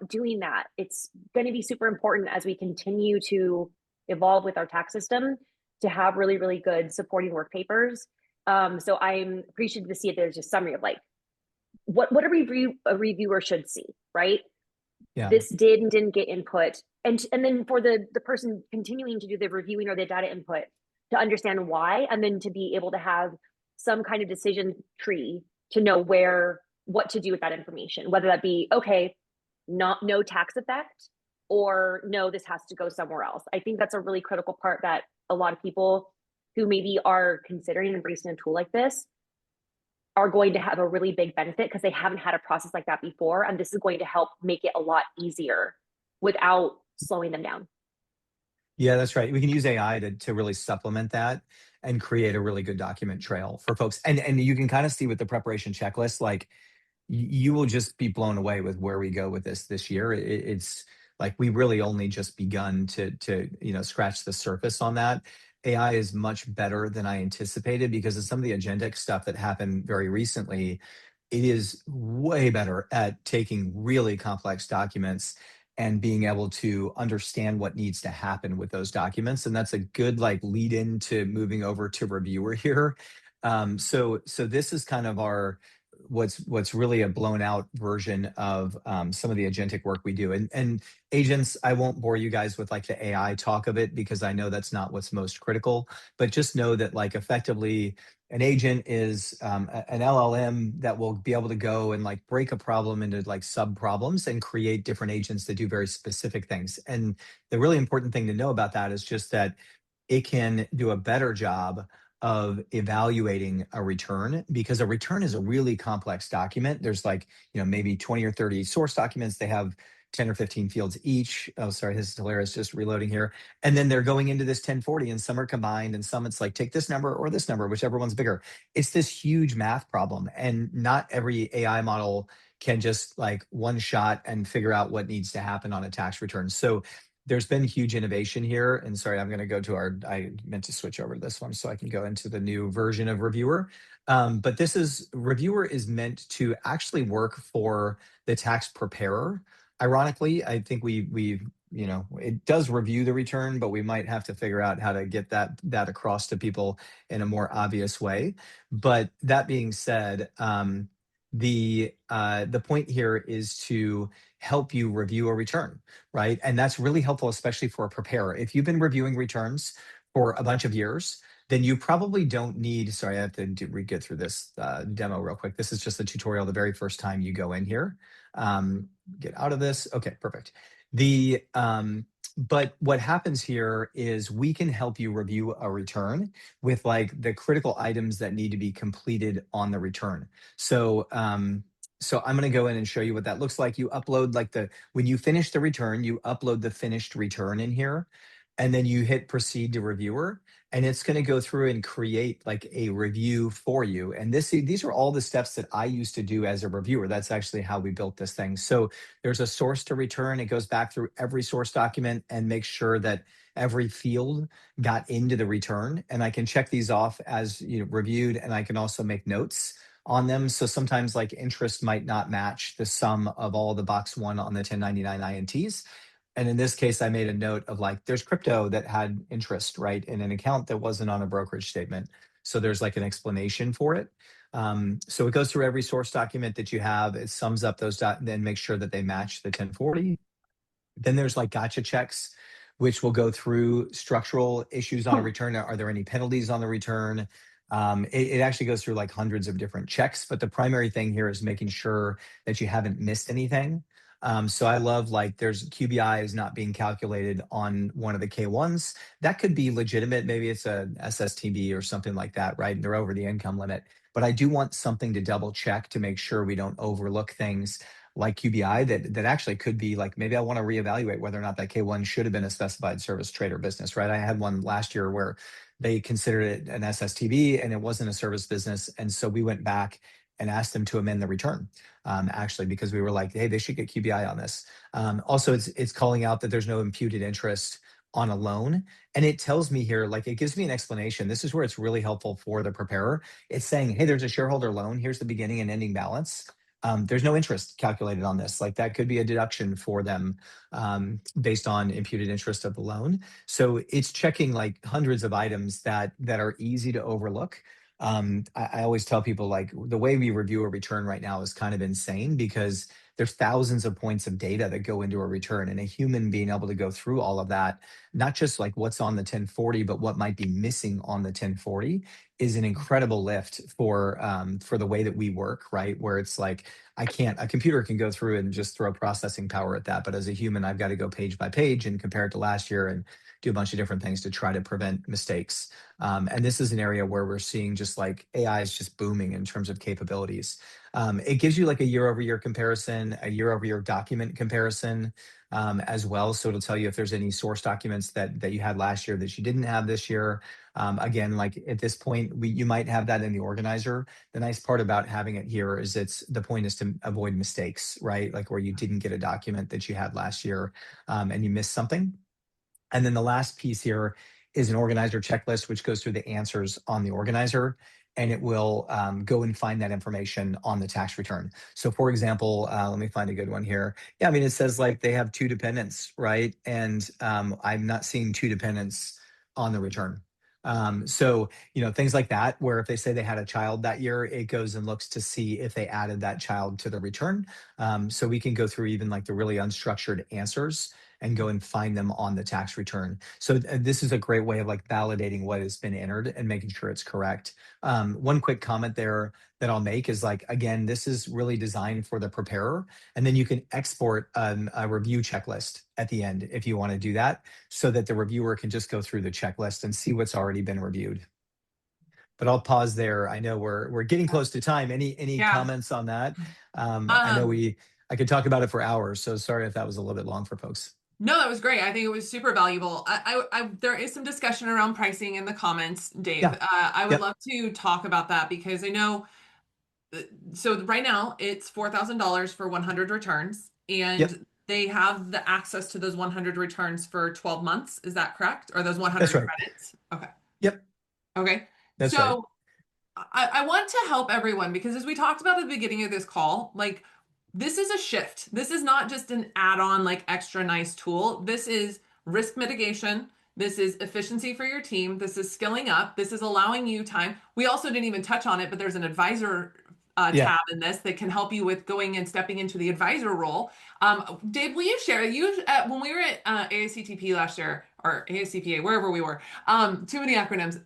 [SPEAKER 2] doing that, it's going to be super important as we continue to evolve with our tax system to have really, really good supporting work papers. So I'm appreciative to see it. There's just summary of like what a reviewer should see, right?
[SPEAKER 3] Yeah.
[SPEAKER 2] This did and didn't get input. And then for the person continuing to do the reviewing or the data input to understand why, and then to be able to have some kind of decision tree to know what to do with that information, whether that be, okay, no tax effect, or no, this has to go somewhere else. I think that's a really critical part that a lot of people who maybe are considering embracing a tool like this are going to have a really big benefit because they haven't had a process like that before. And this is going to help make it a lot easier without slowing them down.
[SPEAKER 3] Yeah, that's right. We can use AI to really supplement that and create a really good document trail for folks. And you can kind of see with the preparation checklist, like you will just be blown away with where we go with this year. It's like we really only just begun to scratch the surface on that. AI is much better than I anticipated because of some of the agentic stuff that happened very recently. It is way better at taking really complex documents and being able to understand what needs to happen with those documents. And that's a good like lead into moving over to reviewer here. So this is kind of our what's really a blown out version of some of the agentic work we do. And agents, I won't bore you guys with like the AI talk of it because I know that's not what's most critical, but just know that like effectively an agent is an LLM that will be able to go and like break a problem into like sub problems and create different agents that do very specific things. And the really important thing to know about that is just that it can do a better job of evaluating a return because a return is a really complex document. There's like, maybe 20 or 30 source documents. They have 10 or 15 fields each. Oh, sorry, this is hilarious, just reloading here. And then they're going into this 1040 and some are combined and some it's like, take this number or this number, whichever one's bigger. It's this huge math problem. And not every AI model can just like one shot and figure out what needs to happen on a tax return. So there's been huge innovation here. And sorry, I'm going to go to I meant to switch over to this one so I can go into the new version of Reviewer. But Reviewer is meant to actually work for the tax preparer. Ironically, I think it does review the return, but we might have to figure out how to get that across to people in a more obvious way. But that being said, the point here is to help you review a return, right? And that's really helpful, especially for a preparer. If you've been reviewing returns for a bunch of years, then you probably don't need, sorry, I have to get through this demo real quick. This is just the tutorial the very first time you go in here. Get out of this. Okay, perfect. But what happens here is we can help you review a return with like the critical items that need to be completed on the return. So I'm going to go in and show you what that looks like. You upload when you finish the return, you upload the finished return in here, and then you hit proceed to reviewer, and it's going to go through and create like a review for you. And these are all the steps that I used to do as a reviewer. That's actually how we built this thing. So there's a source to return. It goes back through every source document and makes sure that every field got into the return. And I can check these off as reviewed, and I can also make notes on them. So sometimes like interest might not match the sum of all the box one on the 1099 INTs. And in this case, I made a note of like, there's crypto that had interest, right, in an account that wasn't on a brokerage statement. So there's like an explanation for it. So it goes through every source document that you have. It sums up those, then makes sure that they match the 1040. Then there's like gotcha checks, which will go through structural issues on a return. Are there any penalties on the return? It actually goes through like hundreds of different checks, but the primary thing here is making sure that you haven't missed anything. So I love like there's QBI is not being calculated on one of the K1s. That could be legitimate. Maybe it's a SSTB or something like that, right? And they're over the income limit. But I do want something to double check to make sure we don't overlook things like QBI that actually could be like, maybe I want to reevaluate whether or not that K1 should have been a specified service trader business, right? I had one last year where they considered it an SSTB and it wasn't a service business. And so we went back and asked them to amend the return, actually, because we were like, hey, they should get QBI on this. Also, it's calling out that there's no imputed interest on a loan. And it tells me here, like, it gives me an explanation. This is where it's really helpful for the preparer. It's saying, hey, there's a shareholder loan. Here's the beginning and ending balance. There's no interest calculated on this. Like, that could be a deduction for them based on imputed interest of the loan. So it's checking like hundreds of items that are easy to overlook. I always tell people, like, the way we review a return right now is kind of insane because there's thousands of points of data that go into a return, and a human being able to go through all of that, not just like what's on the 1040, but what might be missing on the 1040, is an incredible lift for the way that we work, right? Where it's like, a computer can go through and just throw processing power at that, but as a human, I've got to go page by page and compare it to last year and do a bunch of different things to try to prevent mistakes. And this is an area where we're seeing just like AI is just booming in terms of capabilities. It gives you like a year over year comparison, a year over year document comparison as well. So it'll tell you if there's any source documents that you had last year that you didn't have this year. Again, like at this point, you might have that in the organizer. The nice part about having it here is the point is to avoid mistakes, right? Like where you didn't get a document that you had last year and you missed something. And then the last piece here is an organizer checklist, which goes through the answers on the organizer, and it will go and find that information on the tax return. So for example, let me find a good one here. Yeah, I mean, it says like they have 2 dependents, right? And I'm not seeing 2 dependents on the return. So, things like that, where if they say they had a child that year, it goes and looks to see if they added that child to the return. So we can go through even like the really unstructured answers and go and find them on the tax return. So this is a great way of like validating what has been entered and making sure it's correct. One quick comment there that I'll make is like, again, this is really designed for the preparer. And then you can export a review checklist at the end if you want to do that, so that the reviewer can just go through the checklist and see what's already been reviewed. But I'll pause there. I know we're getting close to time. Any
[SPEAKER 1] Yeah.
[SPEAKER 3] comments on that? I know I could talk about it for hours, so sorry if that was a little bit long for folks.
[SPEAKER 1] No, that was great. I think it was super valuable. There is some discussion around pricing in the comments, Dave.
[SPEAKER 3] Yeah.
[SPEAKER 1] I would
[SPEAKER 3] Yep.
[SPEAKER 1] love to talk about that because I know. So right now it's $4,000 for 100 returns, and
[SPEAKER 3] Yep.
[SPEAKER 1] they have the access to those 100 returns for 12 months. Is that correct? Or those 100
[SPEAKER 3] That's right.
[SPEAKER 1] credits? Okay.
[SPEAKER 3] Yep.
[SPEAKER 1] Okay.
[SPEAKER 3] That's right.
[SPEAKER 1] So I want to help everyone because as we talked about at the beginning of this call, like this is a shift. This is not just an add-on, like extra nice tool. This is risk mitigation. This is efficiency for your team. This is skilling up. This is allowing you time. We also didn't even touch on it, but there's an advisor
[SPEAKER 3] Yeah.
[SPEAKER 1] tab in this that can help you with going and stepping into the advisor role. Dave, will you share when we were at AICTP last year, or AICPA, wherever we were, too many acronyms.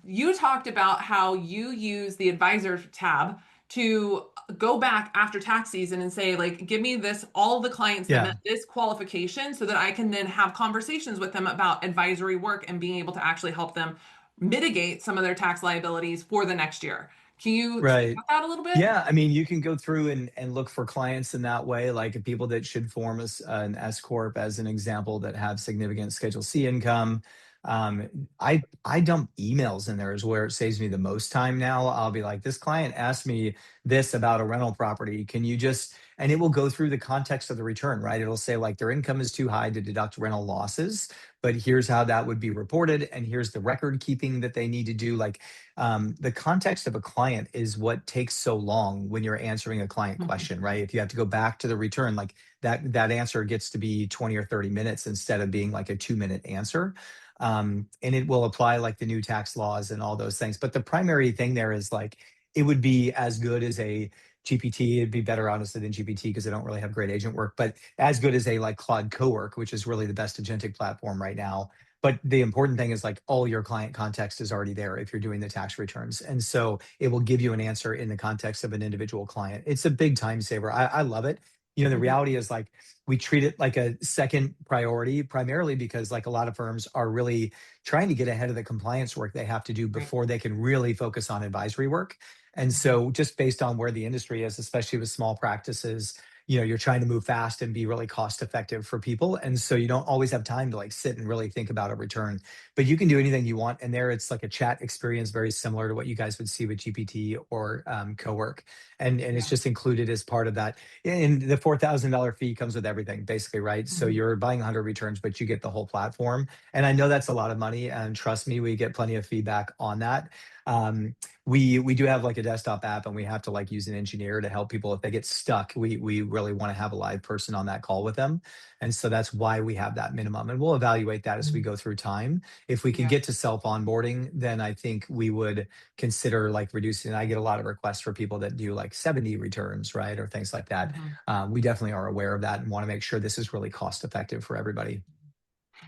[SPEAKER 1] You talked about how you use the advisor tab to go back after tax season and say, like, give me all of the clients that
[SPEAKER 3] Yeah.
[SPEAKER 1] met this qualification so that I can then have conversations with them about advisory work and being able to actually help them mitigate some of their tax liabilities for the next year. Can you speak
[SPEAKER 3] Right.
[SPEAKER 1] about that a little bit?
[SPEAKER 3] Yeah, I mean, you can go through and look for clients in that way, like people that should form an S corp, as an example, that have significant Schedule C income. I dump emails in there is where it saves me the most time now. I'll be like, this client asked me this about a rental property. Can you just, and it will go through the context of the return, right? It'll say like their income is too high to deduct rental losses, but here's how that would be reported, and here's the record keeping that they need to do. Like the context of a client is what takes so long when you're answering a client question, right? If you have to go back to the return, like that answer gets to be 20 or 30 minutes instead of being like a 2-minute answer. And it will apply like the new tax laws and all those things. But the primary thing there is like, it would be as good as a GPT. It'd be better, honestly, than GPT because they don't really have great agent work, but as good as a like Claude Cowork, which is really the best agentic platform right now. But the important thing is like all your client context is already there if you're doing the tax returns. And so it will give you an answer in the context of an individual client. It's a big time saver. I love it. The reality is like we treat it like a second priority, primarily because like a lot of firms are really trying to get ahead of the compliance work they have to do before they can really focus on advisory work. And so just based on where the industry is, especially with small practices, you're trying to move fast and be really cost effective for people, and so you don't always have time to like sit and really think about a return. But you can do anything you want, and there it's like a chat experience very similar to what you guys would see with GPT or Cowork, and it's
[SPEAKER 1] Yeah.
[SPEAKER 3] just included as part of that. And the $4,000 fee comes with everything, basically, right? So
[SPEAKER 1] Mhm.
[SPEAKER 3] you're buying 100 returns, but you get the whole platform. And I know that's a lot of money, and trust me, we get plenty of feedback on that. Um, we do have like a desktop app, and we have to like use an engineer to help people if they get stuck. We really want to have a live person on that call with them, and so that's why we have that minimum, and we'll evaluate that as we
[SPEAKER 1] Mhm.
[SPEAKER 3] go through time. If we can
[SPEAKER 1] Yeah.
[SPEAKER 3] get to self onboarding, then I think we would consider like reducing. I get a lot of requests for people that do like 70 returns, right, or things like that.
[SPEAKER 1] Mhm.
[SPEAKER 3] We definitely are aware of that and want to make sure this is really cost effective for everybody.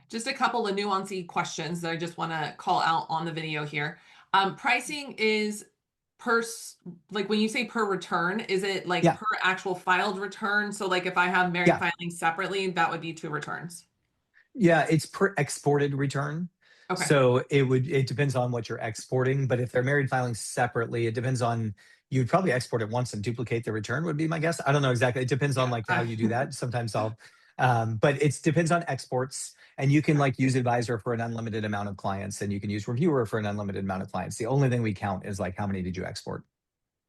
[SPEAKER 1] Just a couple of nuancy questions that I just want to call out on the video here. Pricing is per, like when you say per return, is it like
[SPEAKER 3] Yeah,
[SPEAKER 1] per actual filed return? So like if I have married
[SPEAKER 3] yeah.
[SPEAKER 1] filing separately, that would be two returns.
[SPEAKER 3] Yeah, it's per exported return.
[SPEAKER 1] Okay.
[SPEAKER 3] So it depends on what you're exporting, but if they're married filing separately, it depends on you'd probably export it once and duplicate the return would be my guess. I don't know exactly. It depends on
[SPEAKER 1] Yeah.
[SPEAKER 3] like how you do that. Sometimes but it depends on exports, and you can
[SPEAKER 1] Okay.
[SPEAKER 3] like use Advisor for an unlimited amount of clients, and you can use Reviewer for an unlimited amount of clients. The only thing we count is like how many did you export?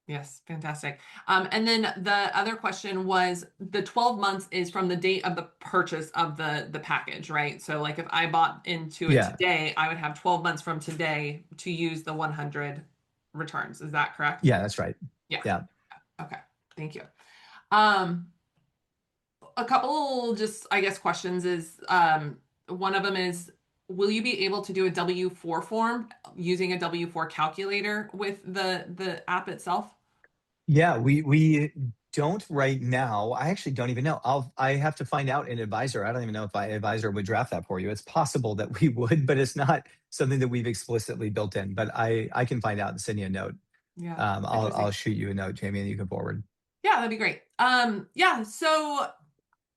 [SPEAKER 1] Yes, fantastic. And then the other question was the 12 months is from the date of the purchase of the package, right? So like if I bought into it
[SPEAKER 3] Yeah.
[SPEAKER 1] today, I would have 12 months from today to use the 100 returns. Is that correct?
[SPEAKER 3] Yeah, that's right.
[SPEAKER 1] Yeah.
[SPEAKER 3] Yeah.
[SPEAKER 1] Okay. Thank you. Um, a couple just I guess questions is one of them is will you be able to do a W-4 form using a W-4 calculator with the app itself?
[SPEAKER 3] Yeah, we don't right now. I actually don't even know. I have to find out in Advisor. I don't even know if Advisor would draft that for you. It's possible that we would, but it's not something that we've explicitly built in. But I can find out and send you a note.
[SPEAKER 1] Yeah.
[SPEAKER 3] I'll
[SPEAKER 1] Interesting.
[SPEAKER 3] shoot you a note, Jamie, and you can forward.
[SPEAKER 1] Yeah, that'd be great. Yeah, so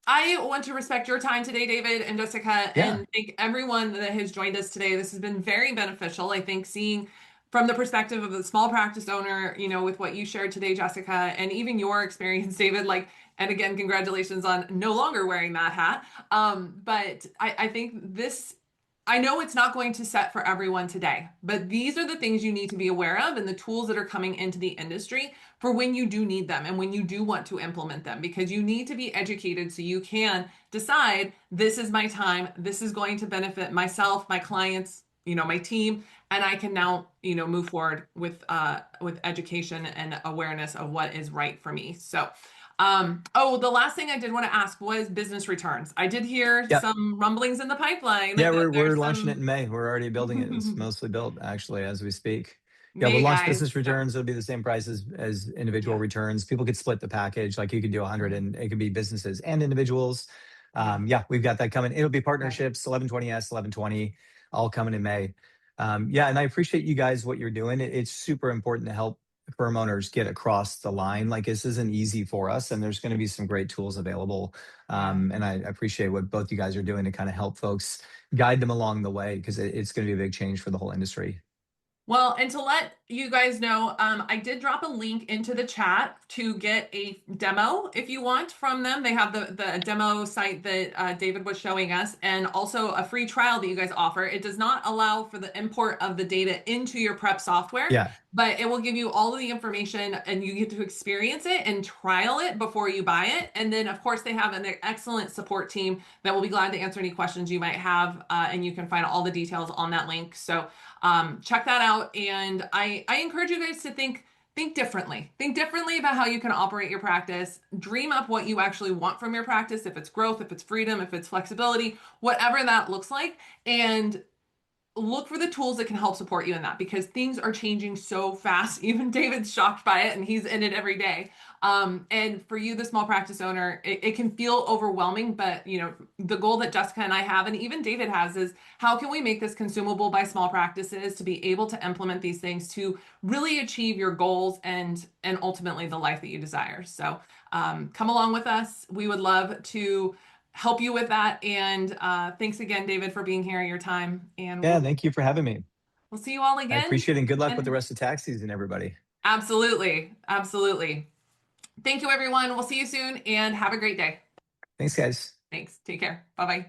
[SPEAKER 1] I want to respect your time today, David and Jessica,
[SPEAKER 3] Yeah,
[SPEAKER 1] and thank everyone that has joined us today. This has been very beneficial. I think seeing from the perspective of a small practice owner, with what you shared today, Jessica, and even your experience, David, like, and again, congratulations on no longer wearing that hat. But I think this, I know it's not going to set for everyone today, but these are the things you need to be aware of and the tools that are coming into the industry for when you do need them and when you do want to implement them, because you need to be educated so you can decide this is my time, this is going to benefit myself, my clients, my team, and I can now move forward with education and awareness of what is right for me. So oh, the last thing I did want to ask was business returns. I did hear
[SPEAKER 3] yeah,
[SPEAKER 1] some rumblings in the pipeline
[SPEAKER 3] yeah.
[SPEAKER 1] that
[SPEAKER 3] We're
[SPEAKER 1] there's
[SPEAKER 3] launching it
[SPEAKER 1] some
[SPEAKER 3] in May. We're already building it. It's mostly built actually as we speak. Yeah, we'll
[SPEAKER 1] May
[SPEAKER 3] launch
[SPEAKER 1] guys.
[SPEAKER 3] business
[SPEAKER 1] So
[SPEAKER 3] returns. It'll be the same price as individual
[SPEAKER 1] yeah,
[SPEAKER 3] returns. People could split the package. Like you could do 100,
[SPEAKER 1] mhm,
[SPEAKER 3] and it could be businesses and individuals.
[SPEAKER 1] yeah,
[SPEAKER 3] Yeah, we've got that coming. It'll be
[SPEAKER 1] yeah.
[SPEAKER 3] partnerships, 1120S, 1120, all coming in May. Yeah, and I appreciate you guys what you're doing. It's super important to help firm owners get across the line. Like this isn't easy for us, and there's going to be some great tools available.
[SPEAKER 1] Yeah.
[SPEAKER 3] And I appreciate what both you guys are doing to kind of help folks guide them along the way because it's going to be a big change for the whole industry.
[SPEAKER 1] Well, and to let you guys know, I did drop a link into the chat to get a demo if you want from them. They have the demo site that David was showing us, and also a free trial that you guys offer. It does not allow for the import of the data into your prep software,
[SPEAKER 3] Yeah.
[SPEAKER 1] but it will give you all of the information and you get to experience it and trial it before you buy it. And then, of course, they have an excellent support team that will be glad to answer any questions you might have, and you can find all the details on that link. So check that out. And I encourage you guys to think differently. Think differently about how you can operate your practice. Dream up what you actually want from your practice, if it's growth, if it's freedom, if it's flexibility, whatever that looks like. And look for the tools that can help support you in that, because things are changing so fast. Even David's shocked by it and he's in it every day. And for you, the small practice owner, it can feel overwhelming, but the goal that Jessica and I have, and even David has, is how can we make this consumable by small practices to be able to implement these things to really achieve your goals and ultimately the life that you desire. So come along with us. We would love to help you with that. And thanks again, David, for being here, your time. And
[SPEAKER 3] Yeah.
[SPEAKER 1] we'll
[SPEAKER 3] Thank you for having me.
[SPEAKER 1] we'll see you all
[SPEAKER 3] I
[SPEAKER 1] again.
[SPEAKER 3] appreciate it. And good luck with the
[SPEAKER 1] And
[SPEAKER 3] rest of tax season, everybody.
[SPEAKER 1] absolutely, absolutely. Thank you, everyone. We'll see you soon and have a great day.
[SPEAKER 3] Thanks, guys.
[SPEAKER 1] Thanks. Take care. Bye bye.